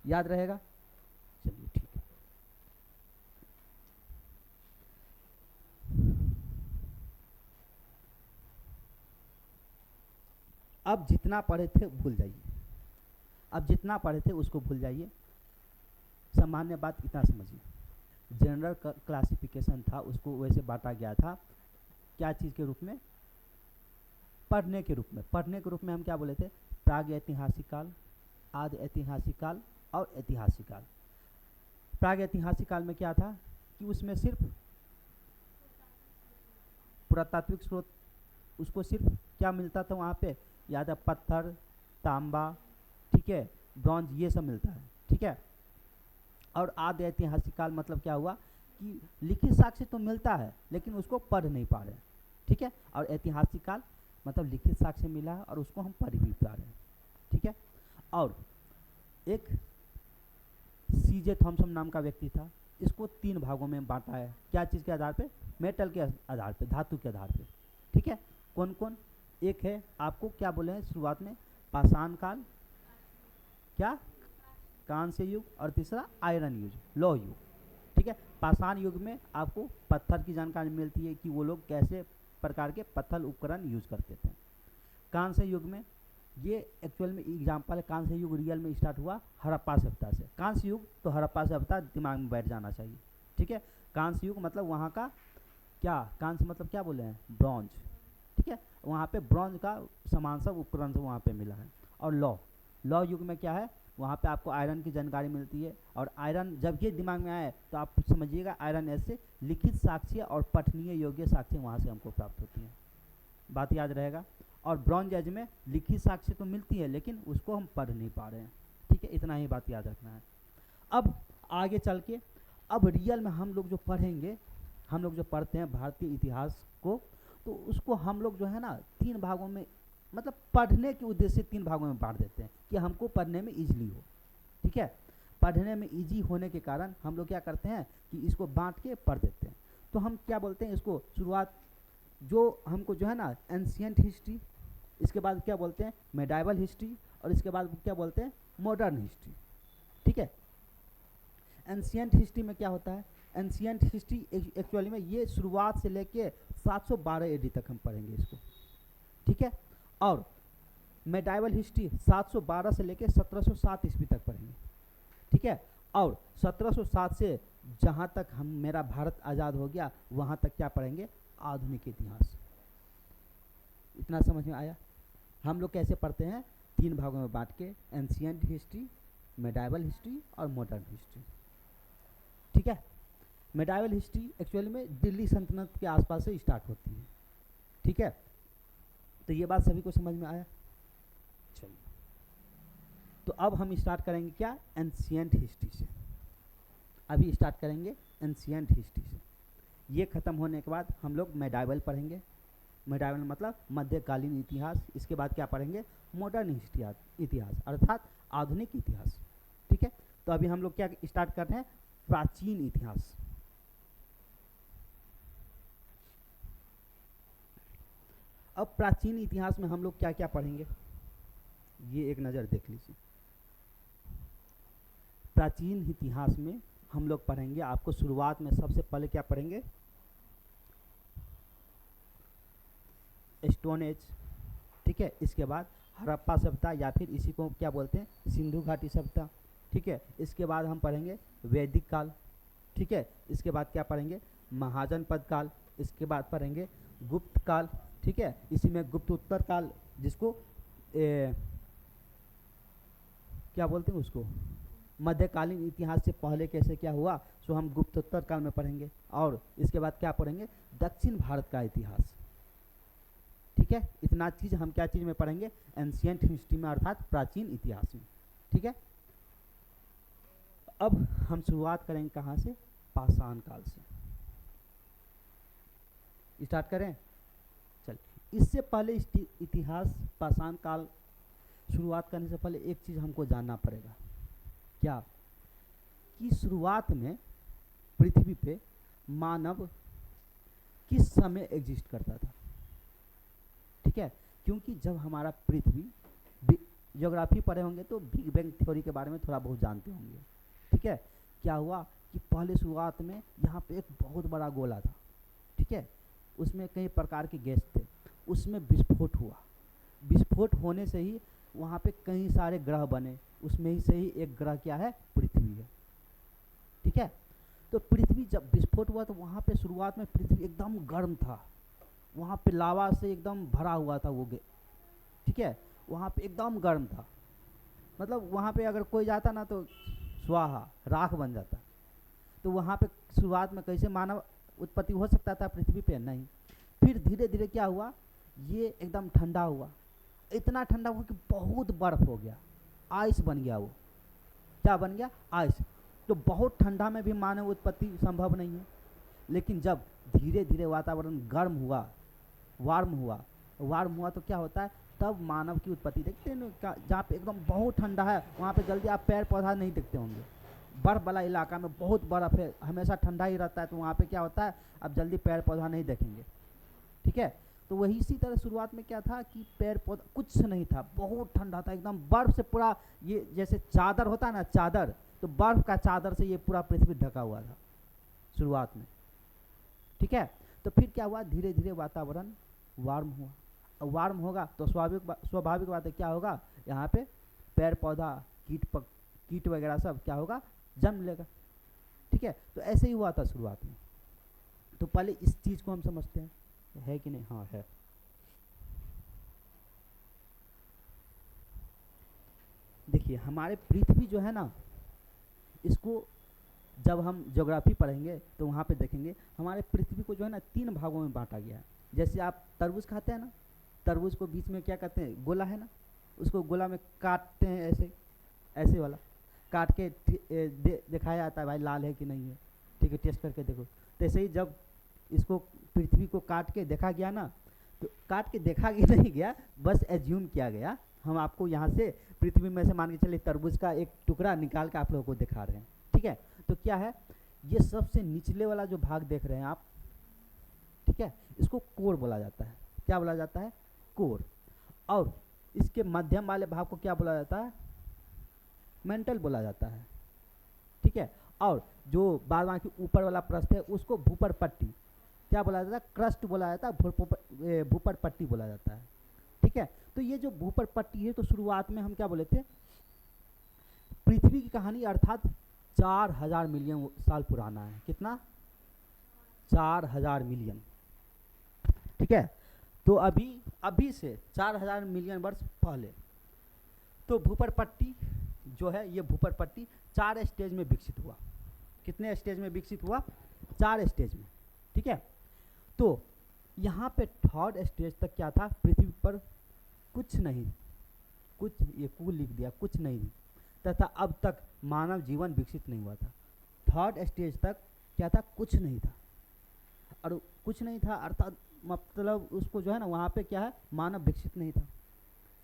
S1: याद रहेगा। चलिए ठीक है। अब जितना पढ़े थे भूल जाइए, अब जितना पढ़े थे उसको भूल जाइए। सामान्य बात इतना समझिए, जनरल क्लासिफिकेशन था, उसको वैसे बांटा गया था। क्या चीज़ के रूप में, पढ़ने के रूप में। पढ़ने के रूप में हम क्या बोले थे, प्राग ऐतिहासिक काल, आदि ऐतिहासिक काल और ऐतिहासिक काल। प्राग ऐतिहासिक काल में क्या था कि उसमें सिर्फ पुरातात्विक स्रोत, उसको सिर्फ क्या मिलता था वहाँ पे, याद है, पत्थर, तांबा, ठीक है, ब्रॉन्ज, ये सब मिलता है। ठीक है, और आदि ऐतिहासिक काल मतलब क्या हुआ कि लिखित साक्ष्य तो मिलता है, लेकिन उसको पढ़ नहीं पा रहे। ठीक है, और ऐतिहासिक काल मतलब लिखित साक्ष्य मिला है और उसको हम पढ़ भी पा रहे हैं। ठीक है, और एक सीजे थॉमसन नाम का व्यक्ति था, इसको 3 भागों में बांटा है। क्या चीज़ के आधार पे, मेटल के आधार पे, धातु के आधार पे। ठीक है, कौन कौन, एक है आपको क्या बोले हैं शुरुआत में, पाषाण काल, क्या, कांस्य युग, और तीसरा आयरन युग, लौह युग। ठीक है, पाषाण युग में आपको पत्थर की जानकारी मिलती है कि वो लोग कैसे प्रकार के पत्थर उपकरण यूज करते थे। कांस्य युग में, ये एक्चुअल में एग्जाम्पल है, कांस्य युग रियल में स्टार्ट हुआ हड़प्पा सभ्यता से। कांस्य युग तो हड़प्पा सभ्यता दिमाग में बैठ जाना चाहिए। ठीक है, कांस्य युग मतलब वहाँ का क्या, कांस्य मतलब क्या बोले हैं, ब्रॉन्ज। ठीक है, वहाँ पे ब्रॉन्ज का समान सब उपकरण से वहाँ पे मिला है। और लौ युग में क्या है, वहाँ पे आपको आयरन की जानकारी मिलती है। और आयरन जब ये दिमाग में आए तो आप समझिएगा, आयरन ऐसे लिखित साक्ष्य और पठनीय योग्य साक्ष्य वहाँ से हमको प्राप्त होती हैं। बात याद रहेगा। और ब्रॉन्ज एज में लिखित साक्ष्य तो मिलती है, लेकिन उसको हम पढ़ नहीं पा रहे हैं। ठीक है, इतना ही बात याद रखना है। अब आगे चल के, अब रियल में हम लोग जो पढ़ेंगे, हम लोग जो पढ़ते हैं भारतीय इतिहास को, तो उसको हम लोग जो है ना 3 भागों में, मतलब पढ़ने के उद्देश्य से 3 भागों में बांट देते हैं कि हमको पढ़ने में ईजिली हो। ठीक है, पढ़ने में इजी होने के कारण हम लोग क्या करते हैं कि इसको बांट के पढ़ देते हैं। तो हम क्या बोलते हैं इसको, शुरुआत जो हमको जो है ना एंशियंट हिस्ट्री, इसके बाद क्या बोलते हैं मेडाइवल हिस्ट्री, और इसके बाद क्या बोलते हैं मॉडर्न हिस्ट्री। ठीक है, एंशियंट हिस्ट्री में क्या होता है, एंशियंट हिस्ट्री एक्चुअली में ये शुरुआत से लेके 712 एडी तक हम पढ़ेंगे इसको। ठीक है, और मेडाइवल हिस्ट्री 712 से लेके 1707 ईस्वी तक पढ़ेंगे। ठीक है, और 1707 से जहाँ तक हम मेरा भारत आज़ाद हो गया वहाँ तक क्या पढ़ेंगे, आधुनिक इतिहास। इतना समझ में आया। हम लोग कैसे पढ़ते हैं, 3 भागों में बांट के, एंशियंट हिस्ट्री, मेडाइवल हिस्ट्री और मॉडर्न हिस्ट्री। ठीक है, मेडाइवल हिस्ट्री एक्चुअली में दिल्ली सल्तनत के आसपास से स्टार्ट होती है। ठीक है, तो ये बात सभी को समझ में आया। चलिए, तो अब हम स्टार्ट करेंगे क्या, एंशियंट हिस्ट्री से। अभी स्टार्ट करेंगे एंशियंट हिस्ट्री से। ये ख़त्म होने के बाद हम लोग मेडाइवल पढ़ेंगे। मेडाइवल मतलब मध्यकालीन इतिहास। इसके बाद क्या पढ़ेंगे, मॉडर्न इतिहास अर्थात आधुनिक इतिहास। ठीक है, तो अभी हम लोग क्या स्टार्ट कर रहे हैं, प्राचीन इतिहास। अब प्राचीन इतिहास में हम लोग क्या क्या पढ़ेंगे, ये एक नज़र देख लीजिए। प्राचीन इतिहास में हम लोग पढ़ेंगे, आपको शुरुआत में सबसे पहले क्या पढ़ेंगे, स्टोन एज। ठीक है, इसके बाद हड़प्पा सभ्यता या फिर इसी को क्या बोलते हैं, सिंधु घाटी सभ्यता। ठीक है, इसके बाद हम पढ़ेंगे वैदिक काल। ठीक है, इसके बाद क्या पढ़ेंगे, महाजनपद काल। इसके बाद पढ़ेंगे गुप्त काल। ठीक है, इसी में गुप्त उत्तर काल, जिसको क्या बोलते हैं उसको, मध्यकालीन इतिहास से पहले कैसे क्या हुआ, सो हम गुप्तोत्तर काल में पढ़ेंगे। और इसके बाद क्या पढ़ेंगे, दक्षिण भारत का इतिहास। ठीक है, इतना चीज़ हम क्या चीज़ में पढ़ेंगे, एंशियंट हिस्ट्री में अर्थात प्राचीन इतिहास में। ठीक है, अब हम शुरुआत करेंगे कहाँ से, पाषाण काल से स्टार्ट करें। चल, इससे पहले इतिहास पाषाण काल शुरुआत करने से पहले एक चीज़ हमको जानना पड़ेगा, क्या कि शुरुआत में पृथ्वी पे मानव किस समय एग्जिस्ट करता था। ठीक है, क्योंकि जब हमारा पृथ्वी, ज्योग्राफी पढ़े होंगे तो बिग बैंग थ्योरी के बारे में थोड़ा बहुत जानते होंगे। ठीक है, क्या हुआ कि पहले शुरुआत में यहाँ पे एक बहुत बड़ा गोला था। ठीक है, उसमें कई प्रकार के गैस थे, उसमें विस्फोट हुआ। विस्फोट होने से ही वहाँ पे कई सारे ग्रह बने, उसमें ही से ही एक ग्रह क्या है, पृथ्वी है। ठीक है, तो पृथ्वी जब विस्फोट हुआ तो वहाँ पे शुरुआत में पृथ्वी एकदम गर्म था, वहाँ पे लावा से एकदम भरा हुआ था वो। ठीक है, वहाँ पे एकदम गर्म था, मतलब वहाँ पे अगर कोई जाता ना तो स्वाहा, राख बन जाता। तो वहाँ पे शुरुआत में कैसे मानव उत्पत्ति हो सकता था पृथ्वी पे, नहीं। फिर धीरे धीरे क्या हुआ, ये एकदम ठंडा हुआ, इतना ठंडा हुआ कि बहुत बर्फ हो गया, आइस बन गया। वो क्या बन गया, आइस। तो बहुत ठंडा में भी मानव उत्पत्ति संभव नहीं है। लेकिन जब धीरे धीरे वातावरण गर्म हुआ, वार्म हुआ तो क्या होता है, तब मानव की उत्पत्ति। देखते हैं ना, जहाँ पे एकदम बहुत ठंडा है वहाँ पे जल्दी आप पेड़ पौधा नहीं देखते होंगे। बर्फ़ वाला इलाका में बहुत बर्फ़ है, हमेशा ठंडा ही रहता है, तो वहाँ पे क्या होता है, अब जल्दी पेड़ पौधा नहीं देखेंगे। ठीक है, तो वही इसी तरह शुरुआत में क्या था कि पेड़ पौधा कुछ नहीं था, बहुत ठंडा था, एकदम बर्फ़ से पूरा, ये जैसे चादर होता है ना, चादर, तो बर्फ़ का चादर से ये पूरा पृथ्वी ढका हुआ था शुरुआत में। ठीक है, तो फिर क्या हुआ, धीरे धीरे वातावरण वार्म हुआ। वार्म होगा तो स्वाभाविक बात है, क्या होगा, यहाँ पे पेड़ पौधा, कीट वगैरह सब क्या होगा, जन्म लेगा। ठीक है, तो ऐसे ही हुआ था शुरुआत में। तो पहले इस चीज़ को हम समझते हैं, है कि नहीं, हाँ है। देखिए, हमारे पृथ्वी जो है ना, इसको जब हम ज्योग्राफी पढ़ेंगे तो वहाँ पे देखेंगे हमारे पृथ्वी को जो है ना 3 भागों में बांटा गया है। जैसे आप तरबूज खाते हैं ना, तरबूज को बीच में क्या कहते हैं, गोला है ना, उसको गोला में काटते हैं, ऐसे वाला काट के दिखाया जाता है, भाई लाल है कि नहीं है। ठीक है, टेस्ट करके देखो। तो ऐसे ही जब इसको पृथ्वी को काट के देखा गया ना, तो काट के देखा गया नहीं गया, बस एज्यूम किया गया। हम आपको यहाँ से पृथ्वी में से मान के चलिए तरबूज का एक टुकड़ा निकाल के आप लोगों को दिखा रहे हैं, ठीक है। तो क्या है, ये सबसे निचले वाला जो भाग देख रहे हैं आप, ठीक है, इसको कोर बोला जाता है। क्या बोला जाता है? कोर। और इसके मध्यम वाले भाग को क्या बोला जाता है? मेंटल बोला जाता है, ठीक है। और जो बाद बाकी ऊपर वाला पृष्ठ है उसको भूपर पट्टी क्या बोला जाता है? क्रस्ट बोला जाता है, भूपर पट्टी बोला जाता है, ठीक है। तो ये जो भूपर पट्टी है, तो शुरुआत में हम क्या बोले थे, पृथ्वी की कहानी अर्थात 4000 मिलियन साल पुराना है। कितना? 4000 मिलियन, ठीक है। तो अभी से 4000 मिलियन वर्ष पहले तो भूपर पट्टी जो है, ये भूपर पट्टी 4 स्टेज में विकसित हुआ। कितने स्टेज में विकसित हुआ? 4 स्टेज में, ठीक है। तो यहाँ पे थर्ड स्टेज तक क्या था? पृथ्वी पर कुछ नहीं, कुछ, ये कूल लिख दिया, कुछ नहीं तथा अब तक मानव जीवन विकसित नहीं हुआ था। थर्ड स्टेज तक क्या था? कुछ नहीं था। और कुछ नहीं था अर्थात मतलब उसको जो है ना, वहाँ पे क्या है, मानव विकसित नहीं था,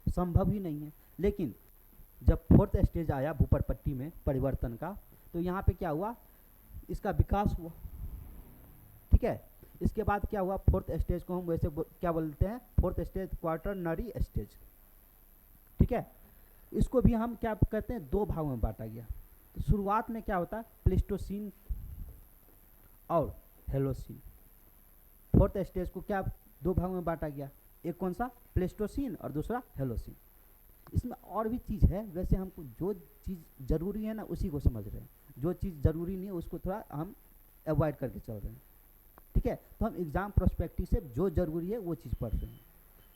S1: संभव ही नहीं है। लेकिन जब फोर्थ स्टेज आया भूपर पट्टी में परिवर्तन का, तो यहाँ पे क्या हुआ? इसका विकास हुआ, ठीक है। इसके बाद क्या हुआ? फोर्थ स्टेज को हम वैसे क्या बोलते हैं? फोर्थ स्टेज क्वार्टरनरी स्टेज, ठीक है। इसको भी हम क्या कहते हैं? 2 भागों में बांटा गया। तो शुरुआत में क्या होता है? प्लेस्टोसीन और हेलोसीन। फोर्थ स्टेज को क्या 2 भागों में बांटा गया, एक कौन सा? प्लेस्टोसीन और दूसरा हेलोसीन। इसमें और भी चीज़ है, वैसे हमको जो चीज़ ज़रूरी है ना उसी को समझ रहे हैं, जो चीज़ ज़रूरी नहीं है उसको थोड़ा हम अवॉइड करके चल रहे हैं, ठीक है। तो हम एग्ज़ाम प्रोस्पेक्टिव से जो ज़रूरी है वो चीज़ पढ़ रहे हैं,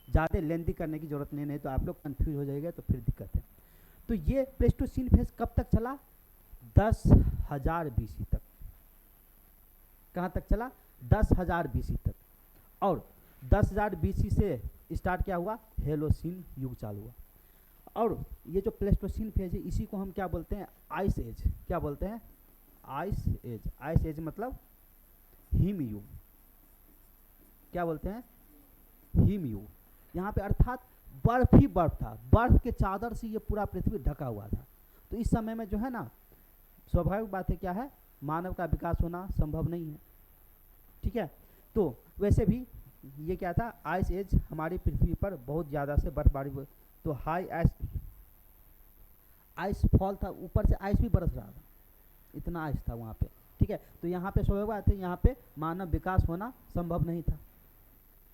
S1: ज़्यादा लेंथी करने की ज़रूरत नहीं तो आप लोग कन्फ्यूज हो जाएगा, तो फिर दिक्कत है। तो ये प्लेस्टोसीन फेज कब तक चला? 10,000 BC तक। कहाँ तक चला? 10,000 BC तक। और 10,000 BC से स्टार्ट क्या हुआ? हेलोसीन युग चालू हुआ। और ये जो प्लेस्टोसीन फेज है इसी को हम क्या बोलते हैं? Ice age. क्या बोलते हैं? Ice age. आइस एज मतलब हिम युग। क्या बोलते हैं? हिम युग। यहाँ पे अर्थात बर्फ ही बर्फ था, बर्फ के चादर से ये पूरा पृथ्वी ढका हुआ था। तो इस समय में जो है ना, स्वाभाविक बात है क्या है, मानव का विकास होना संभव नहीं है, ठीक है। तो वैसे भी ये क्या था? आइस एज हमारी पृथ्वी पर बहुत ज़्यादा से बर्फबारी हुई, तो हाई आइस फॉल था, ऊपर से आइस भी बरस रहा था, इतना आइस था वहाँ पे, ठीक है। तो यहाँ पे स्वाभाविक बात है, यहाँ पे मानव विकास होना संभव नहीं था,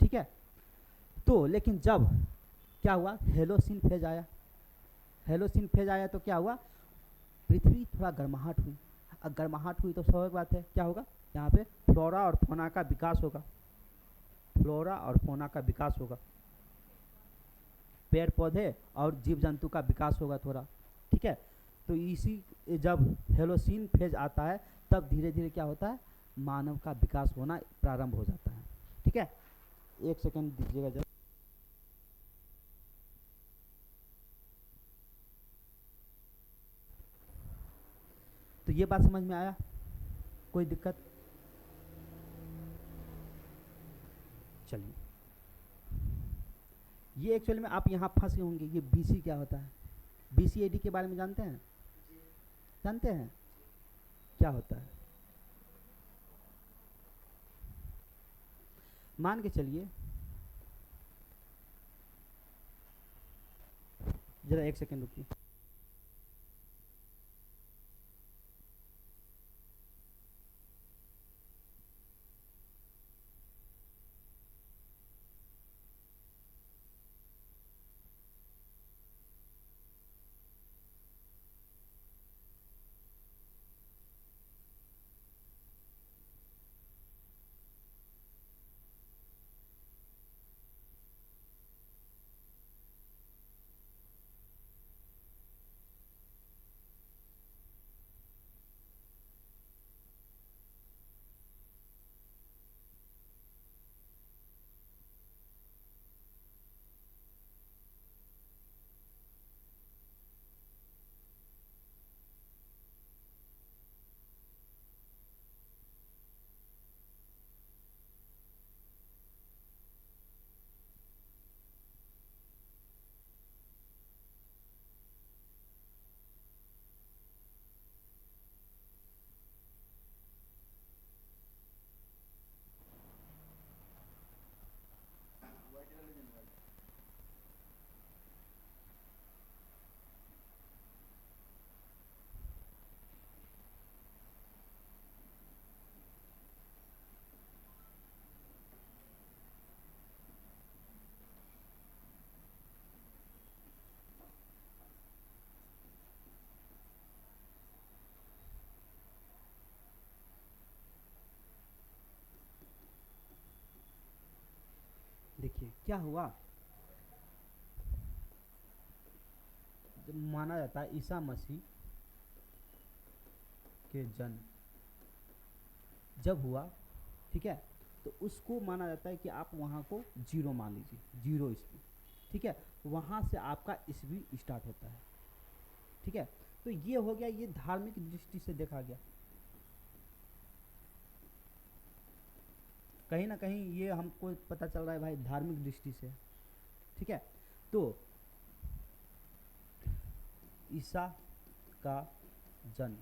S1: ठीक है। तो लेकिन जब क्या हुआ? हेलोसीन फेज आया। हेलोसीन फेज आया तो क्या हुआ? पृथ्वी थोड़ा गर्माहट हुई। अब गर्माहट हुई तो स्वाभाविक बात है क्या होगा? यहाँ पे फ्लोरा और फौना का विकास होगा। फ्लोरा और फौना का विकास होगा, पेड़ पौधे और जीव जंतु का विकास होगा थोड़ा, ठीक है। तो इसी जब हेलोसीन फेज आता है तब धीरे धीरे क्या होता है? मानव का विकास होना प्रारंभ हो जाता है, ठीक है। एक सेकंड दीजिएगा जरा। तो ये बात समझ में आया? कोई दिक्कत? चलिए, ये एक्चुअली में आप यहाँ फंसे होंगे, ये BC क्या होता है? BC-AD के बारे में जानते हैं? जानते हैं क्या होता है? मान के चलिए, जरा एक सेकंड रुकिए। देखिए क्या हुआ, जब माना जाता है ईसा मसीह के जन्म जब हुआ, ठीक है, तो उसको माना जाता है कि आप वहाँ को जीरो मान लीजिए, जीरो ईस्वी, ठीक है, वहाँ से आपका ईस्वी स्टार्ट होता है, ठीक है। तो ये हो गया, ये धार्मिक दृष्टि से देखा गया, कहीं ना कहीं ये हमको पता चल रहा है भाई धार्मिक दृष्टि से, ठीक है। तो ईसा का जन्म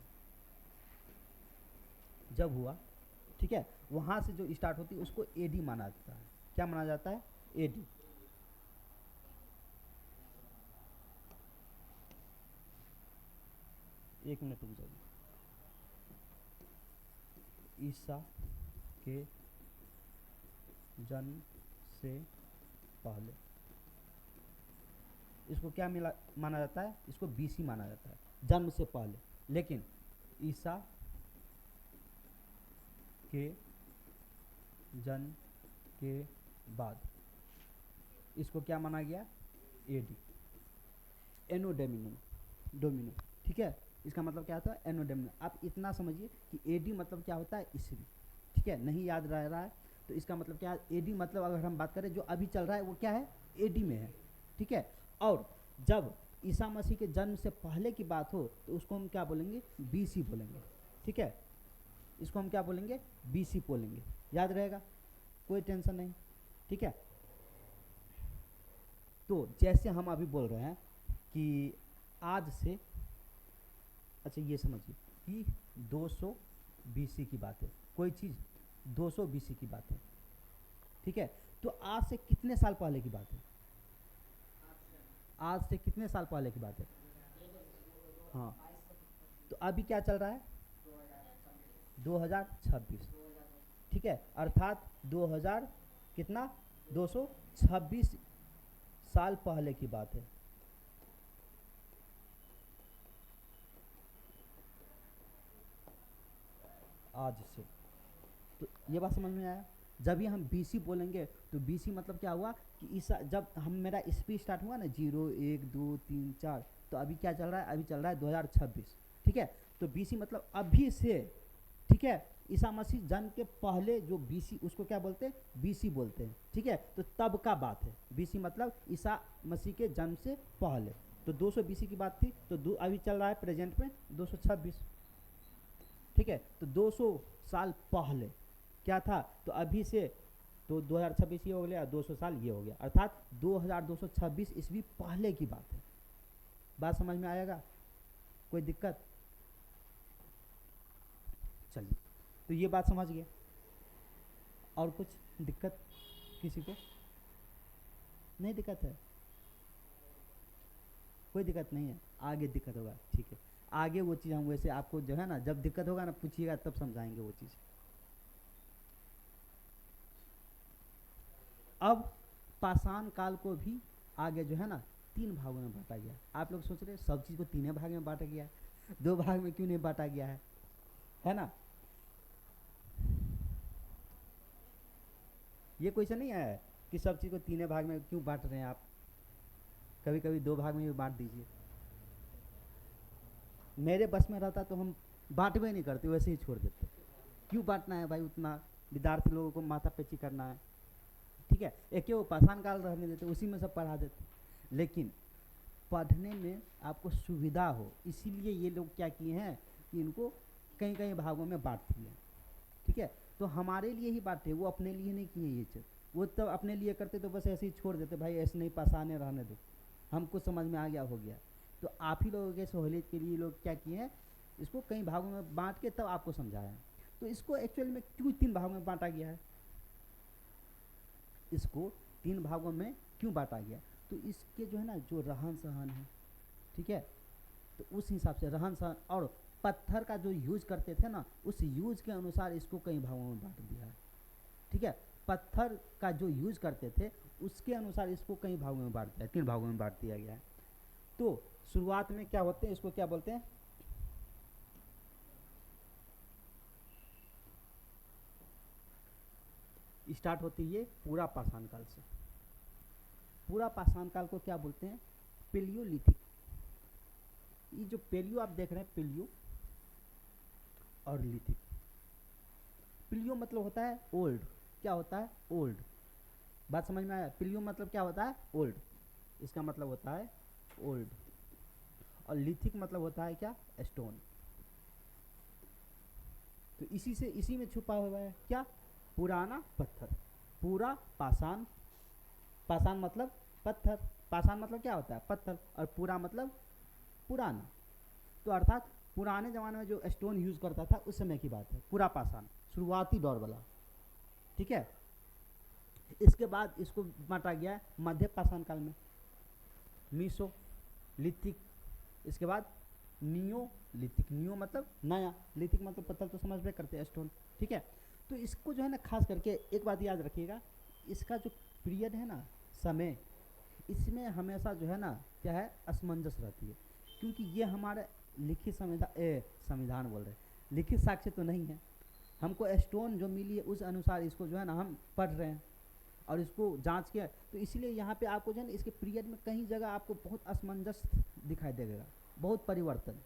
S1: जब हुआ, ठीक है, वहाँ से जो स्टार्ट होती है उसको एडी माना जाता है। क्या माना जाता है? एडी। एक मिनट रुक जाइए। ईसा के जन्म से पहले इसको क्या मिला माना जाता है? इसको बीसी माना जाता है, जन्म से पहले। लेकिन ईसा के जन्म के बाद इसको क्या माना गया? एडी, एनो डोमिनो, ठीक है। इसका मतलब क्या होता है? एनो डोमिनो। आप इतना समझिए कि एडी मतलब क्या होता है? ईस्वी, ठीक है। नहीं याद रह रहा है तो इसका मतलब क्या है? एडी मतलब अगर हम बात करें जो अभी चल रहा है वो क्या है? एडी में है, ठीक है। और जब ईसा मसीह के जन्म से पहले की बात हो तो उसको हम क्या बोलेंगे? बीसी बोलेंगे, ठीक है। इसको हम क्या बोलेंगे? बीसी बोलेंगे, याद रहेगा, कोई टेंशन नहीं, ठीक है। तो जैसे हम अभी बोल रहे हैं कि आज से, अच्छा ये समझिए कि 200 बीसी की बात है, कोई चीज़ 200 बीसी की बात है, ठीक है। तो आज से कितने साल पहले की बात है? आज से कितने साल पहले की बात है? हाँ, तो अभी क्या चल रहा है? 2026, ठीक है। अर्थात 2000 कितना? 226 साल पहले की बात है। आज से, तो ये बात समझ में आया? जब भी हम बीसी बोलेंगे तो बीसी मतलब क्या हुआ कि ईसा, जब हम मेरा ईस्वी स्टार्ट हुआ ना, 0 1 2 3 4, तो अभी क्या चल रहा है? अभी चल रहा है 2026, ठीक है। तो बीसी मतलब अभी से, ठीक है। ईसा मसीह जन्म के पहले जो बीसी, उसको क्या बोलते हैं? बीसी बोलते हैं, ठीक है। तो तब का बात है, बीसी मतलब ईसा मसीह के जन्म से पहले। तो 200 बीसी की बात थी, तो अभी चल रहा है प्रेजेंट में 226, ठीक है। तो 200 साल पहले क्या था? तो अभी से तो 2026 ये हो गया, 200 साल ये हो गया, अर्थात 2226 ईस्वी पहले की बात है। बात समझ में आएगा? कोई दिक्कत? चलिए, तो ये बात समझ गए। और कुछ दिक्कत किसी को? नहीं दिक्कत है, कोई दिक्कत नहीं है, आगे दिक्कत होगा, ठीक है। आगे वो चीज़ हम वैसे आपको जो है ना, जब दिक्कत होगा ना पूछिएगा तब समझाएंगे वो चीज़। अब पाषाण काल को भी आगे जो है ना 3 भागों में बांटा गया। आप लोग सोच रहे सब चीज़ को 3 भाग में बांटा गया है, 2 भाग में क्यों नहीं बांटा गया है ना? ये क्वेश्चन नहीं है कि सब चीज़ को 3 भाग में क्यों बांट रहे हैं आप? कभी कभी 2 भाग में भी बांट दीजिए। मेरे बस में रहता तो हम बांटवे नहीं करते, वैसे ही छोड़ देते। क्यों बांटना है भाई? उतना विद्यार्थी लोगों को माथा पेची करना है, ठीक है। एक वो पाषाण काल रहने देते, उसी में सब पढ़ा देते। लेकिन पढ़ने में आपको सुविधा हो, इसीलिए ये लोग क्या किए हैं कि इनको कई कई भागों में बांट दिए, ठीक है। तो हमारे लिए ही बांटे, वो अपने लिए नहीं किए ये चीज़। वो तब अपने लिए करते तो बस ऐसे ही छोड़ देते, भाई ऐसे नहीं, पाषाण रहने दो, हमको समझ में आ गया, हो गया। तो आप ही लोगों के सहूलियत के लिए लोग क्या किए हैं, इसको कई भागों में बांट के तब आपको समझाया है। तो इसको एक्चुअल में क्यों 3 भागों में बांटा गया है? इसको 3 भागों में क्यों बांटा गया? तो इसके जो है ना, जो रहन सहन है, ठीक है, तो उस हिसाब से रहन सहन और पत्थर का जो यूज करते थे ना, उस यूज के अनुसार इसको कई भागों में बांट दिया है, ठीक है। पत्थर का जो यूज करते थे उसके अनुसार इसको कई भागों में बांट दिया, 3 भागों में बांट दिया गया है। तो शुरुआत में क्या होते हैं, इसको क्या बोलते हैं? स्टार्ट होती है पूरा पाषाण काल से, पूरा पाषाण काल को क्या बोलते हैं? पेलियोलिथिक। ये जो पेलियो आप देख रहे हैं, पेलियो और लिथिक। पेलियो मतलब होता है ओल्ड। क्या होता है? ओल्ड। बात समझ में आया? पेलियो मतलब क्या होता है? ओल्ड। इसका मतलब होता है ओल्ड। और लिथिक मतलब होता है क्या? स्टोन। तो इसी में छुपा हुआ है क्या? पुराना पत्थर। पूरा पाषाण। पाषाण मतलब पत्थर। पाषाण मतलब क्या होता है? पत्थर। और पूरा मतलब पुराना। तो अर्थात पुराने ज़माने में जो स्टोन यूज़ करता था उस समय की बात है, पूरा पाषाण, शुरुआती दौर वाला। ठीक है। इसके बाद इसको बांटा गया मध्य पाषाण काल में, मीसोलिथिक। इसके बाद नियोलिथिक। नियो मतलब नया, लिथिक मतलब पत्थर, तो समझ में करते हैं, स्टोन। ठीक है। तो इसको जो है ना, खास करके एक बात याद रखिएगा, इसका जो पीरियड है ना, समय, इसमें हमेशा जो है ना क्या है? असमंजस रहती है। क्योंकि ये हमारे लिखित संविधान बोल रहे, लिखित साक्ष्य तो नहीं है। हमको स्टोन जो मिली है उस अनुसार इसको जो है ना हम पढ़ रहे हैं और इसको जांच किया। तो इसलिए यहाँ पे आपको जो है ना इसके पीरियड में कहीं जगह आपको बहुत असमंजस दिखाई देगा, बहुत परिवर्तन।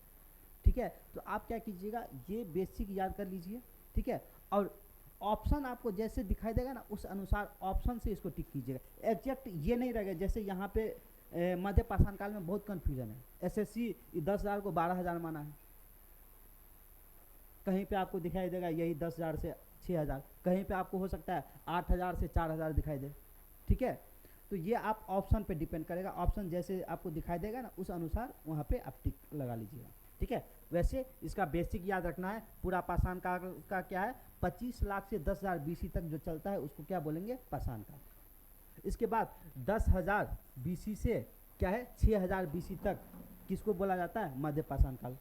S1: ठीक है। तो आप क्या कीजिएगा, ये बेसिक याद कर लीजिए। ठीक है। और ऑप्शन आपको जैसे दिखाई देगा ना उस अनुसार ऑप्शन से इसको टिक कीजिएगा। एग्जैक्ट ये नहीं रहेगा। जैसे यहाँ पे मध्य पाषाण काल में बहुत कन्फ्यूजन है। एसएससी 10,000 को 12,000 माना है, कहीं पे आपको दिखाई देगा यही 10,000 से 6,000, कहीं पे आपको हो सकता है 8,000 से 4,000 दिखाई दे। ठीक है। तो ये आप ऑप्शन पे डिपेंड करेगा। ऑप्शन जैसे आपको दिखाई देगा ना उस अनुसार वहाँ पे आप टिक लगा लीजिएगा। ठीक है। वैसे इसका बेसिक याद रखना है, पूरा पाषाण काल का क्या है? 25 लाख से 10,000 बीसी तक जो चलता है उसको क्या बोलेंगे? पाषाण काल। इसके बाद 10,000 बीसी से क्या है? 6,000 बीसी तक किसको बोला जाता है? मध्य पाषाण काल।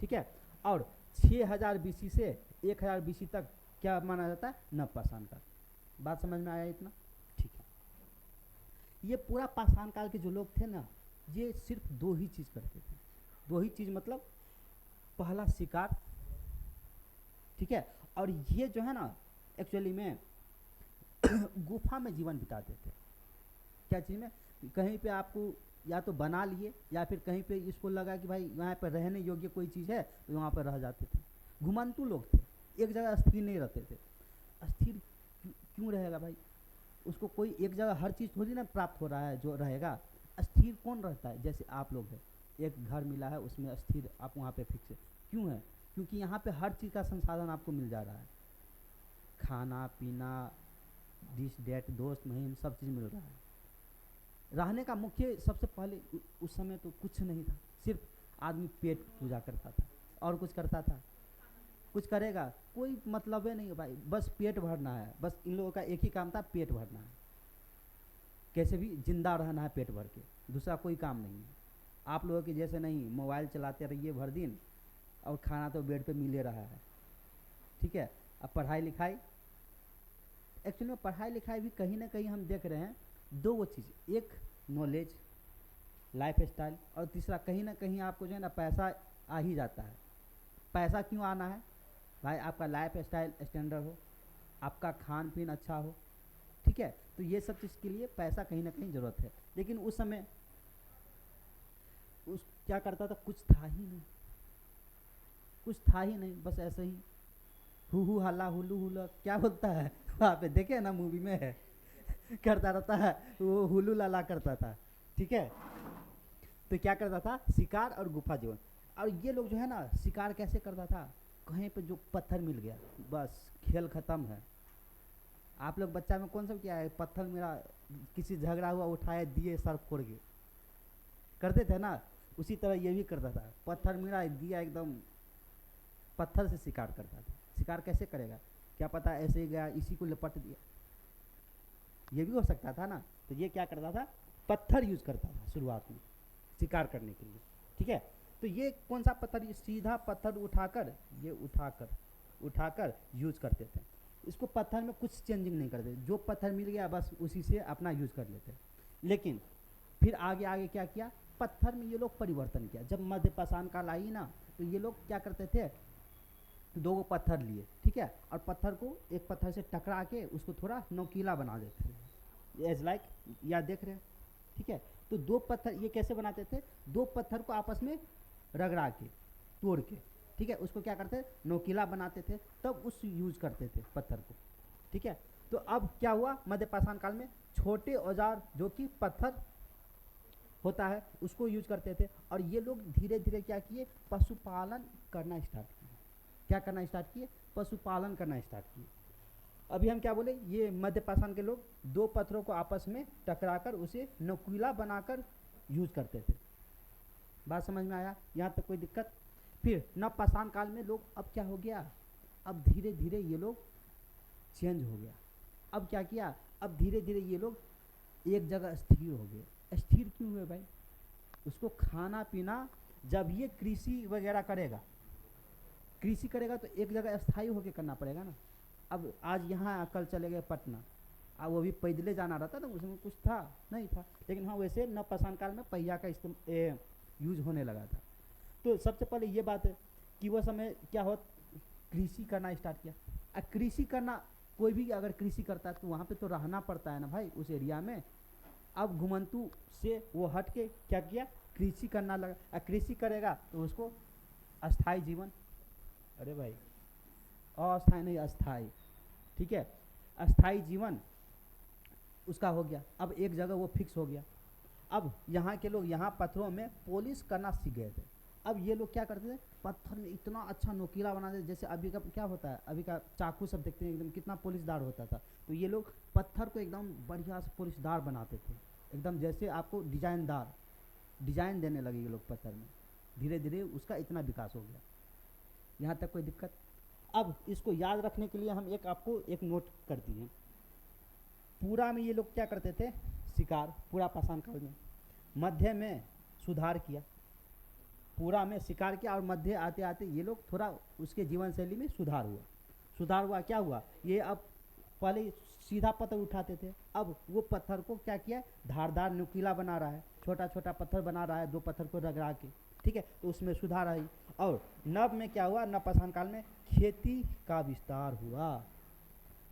S1: ठीक है। और 6,000 बीसी से 1,000 बीसी तक क्या माना जाता है? नव पाषाण काल। बात समझ में आया इतना? ठीक है। ये पूरा पाषाण काल के जो लोग थे ना, ये सिर्फ दो ही चीज़ करते थे। दो ही चीज़ मतलब पहला शिकार। ठीक है। और ये जो है ना एक्चुअली में गुफा में जीवन बिताते थे। क्या चीज़ में? कहीं पे आपको या तो बना लिए या फिर कहीं पे इसको लगा कि भाई यहाँ पर रहने योग्य कोई चीज़ है तो वहाँ पर रह जाते थे। घुमंतु लोग थे, एक जगह स्थिर नहीं रहते थे। स्थिर क्यों रहेगा भाई? उसको कोई एक जगह हर चीज़ थोड़ी ना प्राप्त हो रहा है जो रहेगा। स्थिर कौन रहता है? जैसे आप लोग हैं, एक घर मिला है उसमें स्थिर आप वहाँ पे फिक्स है। क्यों है? क्योंकि यहाँ पे हर चीज़ का संसाधन आपको मिल जा रहा है। खाना पीना, दिस डेट, दोस्त महीम, सब चीज़ मिल रहा है। रहने का मुख्य सबसे पहले उस समय तो कुछ नहीं था, सिर्फ आदमी पेट पूजा करता था और कुछ करता था? कुछ करेगा? कोई मतलब ही नहीं है भाई, बस पेट भरना है। बस इन लोगों का एक ही काम था, पेट भरना है। कैसे भी जिंदा रहना है पेट भर के, दूसरा कोई काम नहीं है। आप लोगों के जैसे नहीं मोबाइल चलाते रहिए भर दिन और खाना तो बेड पे मिले रहा है। ठीक है। अब पढ़ाई लिखाई, एक्चुअली में पढ़ाई लिखाई भी कहीं ना कहीं हम देख रहे हैं दो वो चीज़, एक नॉलेज, लाइफ स्टाइल, और तीसरा कहीं ना कहीं आपको जो है ना पैसा आ ही जाता है। पैसा क्यों आना है भाई? आपका लाइफ स्टाइल स्टैंडर्ड हो, आपका खान पीन अच्छा हो। ठीक है। तो ये सब चीज़ के लिए पैसा कहीं ना कहीं ज़रूरत है। लेकिन उस समय उस क्या करता था? कुछ था ही नहीं, कुछ था ही नहीं, बस ऐसे ही हु हल्ला हुलू हुला, क्या बोलता है वहाँ पे, देखे ना मूवी में है करता रहता है, वो हुलू लाला करता था। ठीक है। तो क्या करता था? शिकार और गुफा जीवन। और ये लोग जो है ना शिकार कैसे करता था? कहीं पे जो पत्थर मिल गया बस खेल खत्म है। आप लोग बच्चा में कौन सा क्या है? पत्थर मेरा किसी झगड़ा हुआ उठाए दिए सर फोड़ के करते थे ना, उसी तरह ये भी करता था। पत्थर मेरा दिया, एकदम पत्थर से शिकार करता था। शिकार कैसे करेगा? क्या पता ऐसे ही गया इसी को लपट दिया, ये भी हो सकता था ना। तो ये क्या करता था? पत्थर यूज करता था शुरुआत में शिकार करने के लिए। ठीक है। तो ये कौन सा पत्थर? ये सीधा पत्थर उठाकर, ये उठाकर यूज करते थे। इसको पत्थर में कुछ चेंजिंग नहीं करते, जो पत्थर मिल गया बस उसी से अपना यूज कर लेते। लेकिन फिर आगे आगे क्या किया? पत्थर में ये लोग परिवर्तन किया। जब मध्य पाषाण काल आई ना, तो ये लोग क्या करते थे? दो पत्थर लिए, ठीक है, और पत्थर को एक पत्थर से टकरा के उसको थोड़ा नोकीला बना देते थे। एज लाइक या देख रहे हैं ठीक है। तो दो पत्थर ये कैसे बनाते थे, दो पत्थर को आपस में रगड़ा के तोड़ के, ठीक है, उसको क्या करते, नोकीला बनाते थे, तब उस यूज करते थे पत्थर को, ठीक है। तो अब क्या हुआ, मध्य पाषाण काल में छोटे औजार जो कि पत्थर होता है उसको यूज करते थे, और ये लोग धीरे धीरे क्या किए, पशुपालन करना स्टार्ट किए। क्या करना स्टार्ट किए, पशुपालन करना स्टार्ट किए। अभी हम क्या बोले, ये मध्य पाषाण के लोग दो पत्थरों को आपस में टकराकर उसे नकुला बनाकर यूज करते थे। बात समझ में आया, यहाँ तक कोई दिक्कत। फिर नव पाषाण काल में लोग, अब क्या हो गया, अब धीरे धीरे ये लोग चेंज हो गया। अब क्या किया, अब धीरे धीरे ये लोग एक जगह स्थिर हो गए। स्थिर क्यों हुए भाई, उसको खाना पीना, जब ये कृषि वगैरह करेगा, कृषि करेगा तो एक जगह स्थायी होकर करना पड़ेगा ना। अब आज यहाँ कल चले गए पटना, अब वो भी पैदले जाना रहता था, उसमें कुछ था नहीं था, लेकिन हाँ वैसे नव पाषाण काल में पहिया का यूज होने लगा था। तो सबसे पहले ये बात है कि वह समय क्या हो, कृषि करना स्टार्ट किया। कृषि करना, कोई भी अगर कृषि करता है तो वहाँ पे तो रहना पड़ता है ना भाई उस एरिया में। अब घुमंतु से वो हट के क्या किया, कृषि करना लगा। कृषि करेगा तो उसको अस्थाई जीवन, अरे भाई अस्थाई नहीं अस्थाई, ठीक है, अस्थाई जीवन उसका हो गया। अब एक जगह वो फिक्स हो गया। अब यहाँ के लोग यहाँ पत्थरों में पॉलिश करना सीख गए थे। अब ये लोग क्या करते थे, पत्थर में इतना अच्छा नोकीला बना देते, जैसे अभी का क्या होता है, अभी का चाकू सब देखते हैं एकदम कितना पॉलिशदार होता था, तो ये लोग पत्थर को एकदम बढ़िया से पॉलिशदार बनाते थे, एकदम जैसे आपको डिजाइनदार डिजाइन देने लगे ये लोग पत्थर में। धीरे धीरे उसका इतना विकास हो गया। यहाँ तक कोई दिक्कत। अब इसको याद रखने के लिए हम एक आपको एक नोट कर दिए। पूरा में ये लोग क्या करते थे, शिकार, पूरा पाषाण काल में। मध्य में सुधार किया, पूरा में शिकार किया, और मध्य आते आते ये लोग थोड़ा उसके जीवन शैली में सुधार हुआ। सुधार हुआ, क्या हुआ, ये अब पहले सीधा पत्थर उठाते थे, अब वो पत्थर को क्या किया, धारदार नुकीला बना रहा है, छोटा छोटा पत्थर बना रहा है, दो पत्थर को रगड़ा के, ठीक है, तो उसमें सुधार आई। और नव में क्या हुआ, नव पाषाण काल में खेती का विस्तार हुआ।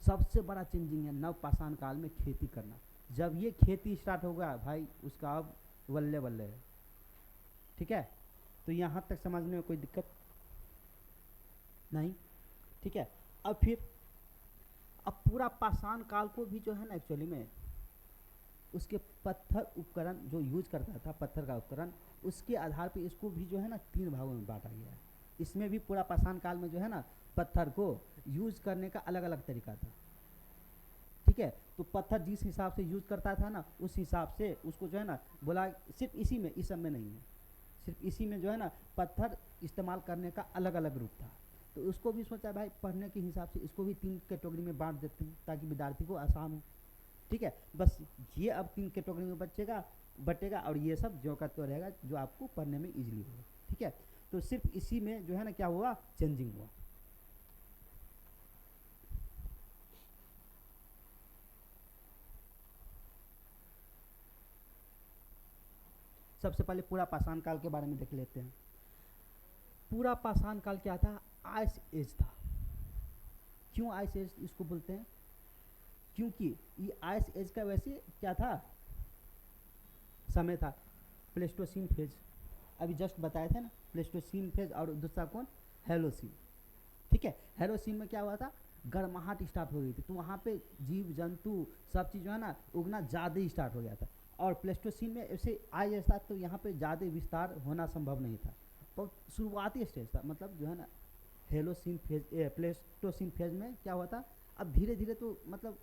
S1: सबसे बड़ा चेंजिंग है नव पाषाण काल में खेती करना। जब ये खेती स्टार्ट हो गया भाई, उसका अब बल्ले बल्ले है, ठीक है। तो यहाँ तक समझने में कोई दिक्कत नहीं, ठीक है। अब फिर अब पूरा पाषाण काल को भी जो है ना, एक्चुअली में उसके पत्थर उपकरण जो यूज करता था, पत्थर का उपकरण, उसके आधार पे इसको भी जो है ना 3 भागों में बांटा गया है। इसमें भी पूरा पाषाण काल में जो है ना पत्थर को यूज करने का अलग अलग तरीका था, ठीक है। तो पत्थर जिस हिसाब से यूज करता था ना, उस हिसाब से उसको जो है ना बोला, सिर्फ इसी में, इस सब में नहीं है, सिर्फ इसी में जो है ना पत्थर इस्तेमाल करने का अलग अलग रूप था। तो उसको भी सोचा भाई पढ़ने के हिसाब से इसको भी 3 कैटेगरी में बांट देते हैं ताकि विद्यार्थी को आसान हो, ठीक है। बस ये अब 3 कैटेगरी में बटेगा, और ये सब जो का तो रहेगा जो आपको पढ़ने में इजीली होगा, ठीक है। तो सिर्फ इसी में जो है ना क्या हुआ, चेंजिंग हुआ। सबसे पहले पूरा पाषाण काल के बारे में देख लेते हैं। पूरा पाषाण काल क्या था, आइस एज था। क्यों आइस एज इसको बोलते हैं, क्योंकि ये आइस एज का वैसे क्या था, समय था, प्लेस्टोसीन फेज, अभी जस्ट बताए थे ना, प्लेस्टोसीन फेज, और दूसरा कौन, हेलोसीन, ठीक है। हेलोसीन में क्या हुआ था, गर्माहट स्टार्ट हो गई थी, तो वहाँ पे जीव जंतु सब चीज़ जो है ना उगना ज़्यादा ही स्टार्ट हो गया था। और प्लेस्टोसीन में ऐसे आए ऐसा, तो यहाँ पे ज़्यादा विस्तार होना संभव नहीं था, बहुत शुरुआती स्टेज था, मतलब जो है ना हेलोसीन फेज, प्लेस्टोसीन फेज में क्या हुआ था। अब धीरे धीरे तो मतलब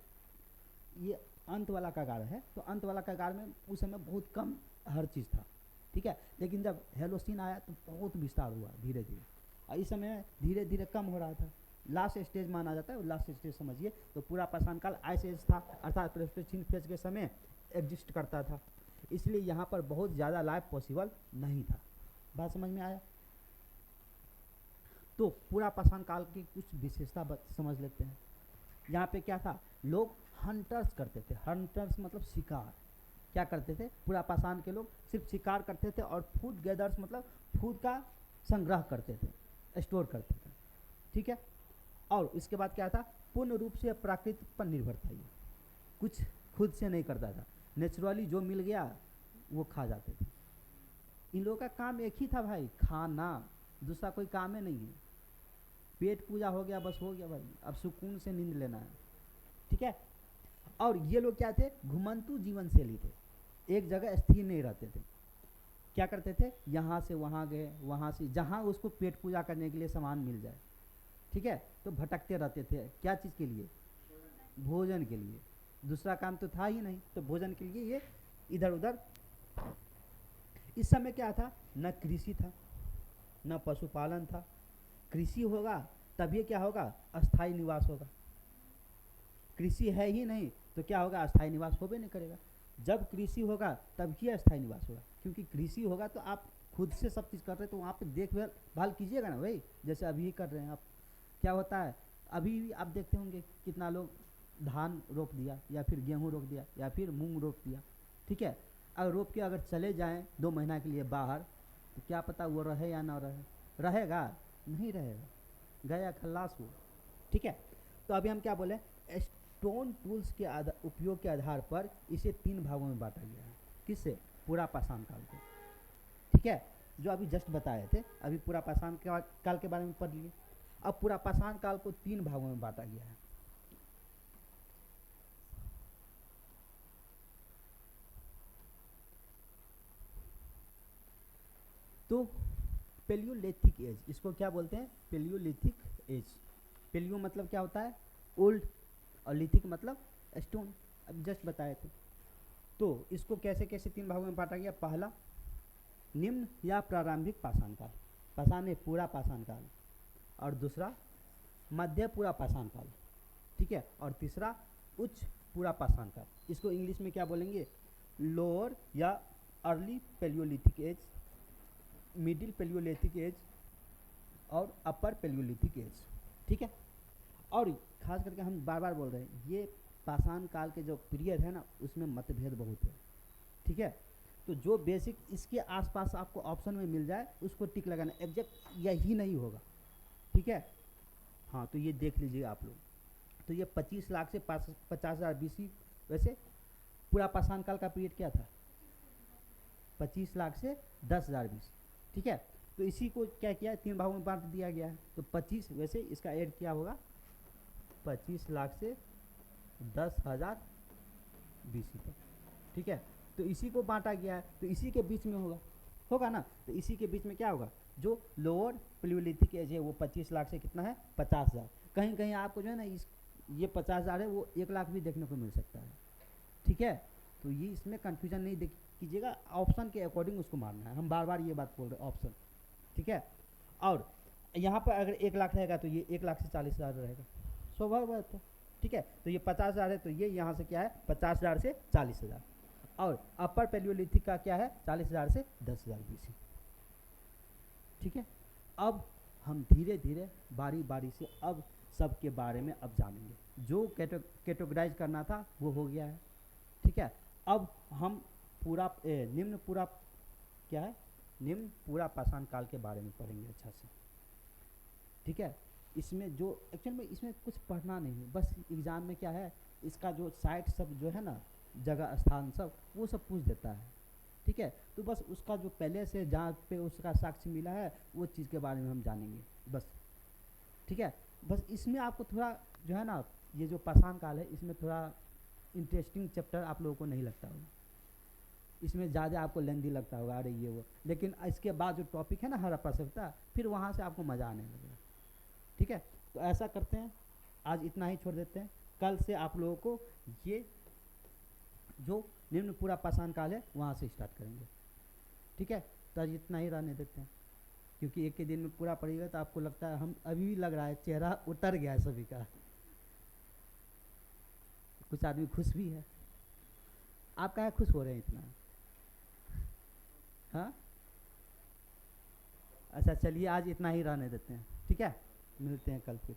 S1: ये अंत वाला कगार है, तो अंत वाला कगार में उस समय बहुत कम हर चीज़ था, ठीक है। लेकिन जब हेलोसीन आया तो बहुत विस्तार हुआ धीरे धीरे, और इस समय धीरे धीरे कम हो रहा था। लास्ट स्टेज माना जाता है, लास्ट स्टेज समझिए। तो पूरा पाषाण काल आइस एज था, अर्थात प्लेस्टोसीन फेज के समय एग्जिस्ट करता था, इसलिए यहाँ पर बहुत ज़्यादा लाइफ पॉसिबल नहीं था। बात समझ में आया। तो पूरा पाषाण काल की कुछ विशेषता समझ लेते हैं। यहाँ पे क्या था, लोग हंटर्स करते थे, हंटर्स मतलब शिकार, क्या करते थे, पूरा पाषाण के लोग सिर्फ शिकार करते थे, और फूड गैदर्स मतलब फूड का संग्रह करते थे, स्टोर करते थे, ठीक है। और इसके बाद क्या था, पूर्ण रूप से प्रकृति पर निर्भर था, ये कुछ खुद से नहीं करता था, नेचुरली जो मिल गया वो खा जाते थे। इन लोगों का काम एक ही था भाई, खाना, दूसरा कोई काम ही नहीं है। पेट पूजा हो गया, बस हो गया भाई, अब सुकून से नींद लेना है। ठीक है। और ये लोग क्या थे, घुमंतु जीवन शैली थे, एक जगह स्थिर नहीं रहते थे। क्या करते थे, यहाँ से वहाँ गए, वहाँ से जहाँ उसको पेट पूजा करने के लिए सामान मिल जाए, ठीक है, तो भटकते रहते थे। क्या चीज़ के लिए, भोजन के लिए, दूसरा काम तो था ही नहीं, तो भोजन के लिए ये इधर उधर। इस समय क्या था, न कृषि था न पशुपालन था। कृषि होगा तभी क्या होगा, अस्थाई निवास होगा। कृषि है ही नहीं तो क्या होगा, अस्थाई निवास होबे नहीं करेगा। जब कृषि होगा तब ही अस्थाई निवास होगा, क्योंकि कृषि होगा तो आप खुद से सब चीज़ कर रहे हैं, तो वहाँ पे देखभाल कीजिएगा ना भाई, जैसे अभी कर रहे हैं आप। क्या होता है, अभी भी आप देखते होंगे कितना लोग धान रोप दिया, या फिर गेहूँ रोप दिया, या फिर मूंग रोप दिया, ठीक है। अगर रोप के अगर चले जाएं 2 महीना के लिए बाहर, तो क्या पता वो रहे या ना रहे, रहेगा नहीं रहेगा, गया खल्लास वो। ठीक है। तो अभी हम क्या बोले, स्टोन टूल्स के उपयोग के आधार पर इसे 3 भागों में बांटा गया है। किससे, पूरा पाषाण काल को। ठीक है, जो अभी जस्ट बताए थे, अभी पूरा पाषाण काल के बारे में पढ़ लिए। अब पूरा पाषाण काल को 3 भागों में बांटा गया है। तो पेलियोलिथिक एज, इसको क्या बोलते हैं, पेलियोलिथिक एज। पेलियो मतलब क्या होता है, ओल्ड, और लिथिक मतलब स्टोन, अब जस्ट बताए थे। तो इसको कैसे कैसे 3 भागों में बांटा गया। पहला, निम्न या प्रारंभिक पाषाण काल, पाषाण है पूरा पाषाण काल। और दूसरा, मध्य पूरा पाषाण काल, ठीक है। और तीसरा, उच्च पूरा पाषाण काल। इसको इंग्लिश में क्या बोलेंगे, लोअर या early palaeolithic age, middle palaeolithic age और अपर पेलियोलिथिक एज। ठीक है। और खास करके हम बार बार बोल रहे हैं, ये पाषाण काल के जो पीरियड है ना, उसमें मतभेद बहुत है। ठीक है। तो जो बेसिक इसके आसपास आपको ऑप्शन में मिल जाए उसको टिक लगाना, एग्जैक्ट यही नहीं होगा। ठीक है। हाँ, तो ये देख लीजिए आप लोग। तो ये 25 लाख से 50,000 BC। वैसे पूरा पाषाण काल का पीरियड क्या था, 25 लाख से 10,000 BC। ठीक है। तो इसी को क्या किया, 3 भागों में बांट दिया गया है। तो 25, वैसे इसका ऐड क्या होगा, 25 लाख से 10,000 BC तक। ठीक है। तो इसी को बांटा गया है, तो इसी के बीच में होगा ना। तो इसी के बीच में क्या होगा, जो लोअर पेलियोलिथिक एज है वो 25 लाख से कितना है, 50,000। कहीं कहीं आपको जो है ना ये 50,000 है, वो 1 लाख भी देखने को मिल सकता है। ठीक है। तो ये इसमें कन्फ्यूजन नहीं कीजिएगा, ऑप्शन के अकॉर्डिंग उसको मारना है। हम बार बार ये बात बोल रहे हैं, ऑप्शन। ठीक है। और यहाँ पर अगर 1 लाख रहेगा तो ये 1 लाख से 40,000 रहेगा, स्वाभाविक बात है। ठीक है। तो ये 50,000 है, तो ये यहाँ से क्या है, 50,000 से 40,000। और अपर पेलियोलिथिक का क्या है, 40,000 से 10,000 BC। ठीक है। अब हम धीरे धीरे बारी बारी से अब सब के बारे में अब जानेंगे। जो कैटेगराइज करना था वो हो गया है। ठीक है। अब हम पूरा निम्न पूरा क्या है, निम्न पूरा पाषाण काल के बारे में पढ़ेंगे अच्छा से। ठीक है। इसमें जो एक्चुअल में इसमें कुछ पढ़ना नहीं है, बस एग्ज़ाम में क्या है, इसका जो साइट सब जो है ना, जगह स्थान सब, वो सब पूछ देता है। ठीक है। तो बस उसका जो पहले से जहाँ पे उसका साक्ष्य मिला है वो चीज़ के बारे में हम जानेंगे बस। ठीक है। बस इसमें आपको थोड़ा जो है ना, ये जो पाषाण काल है इसमें थोड़ा इंटरेस्टिंग चैप्टर आप लोगों को नहीं लगता होगा, इसमें ज़्यादा आपको लेंदी लगता होगा, अरे ये वो। लेकिन इसके बाद जो टॉपिक है ना हड़प्पा सभ्यता, फिर वहाँ से आपको मज़ा आने लगेगा। ठीक है। तो ऐसा करते हैं, आज इतना ही छोड़ देते हैं। कल से आप लोगों को ये जो निम्न पूरा पाषाण काल है वहाँ से स्टार्ट करेंगे। ठीक है। तो आज इतना ही रहने देते हैं, क्योंकि एक ही दिन में पूरा पड़ेगा तो आपको लगता है, हम अभी भी लग रहा है चेहरा उतर गया है सभी का। कुछ आदमी खुश भी है। आप काहे खुश हो रहे हैं इतना, हाँ? अच्छा चलिए, आज इतना ही रहने देते हैं। ठीक है, मिलते हैं कल फिर।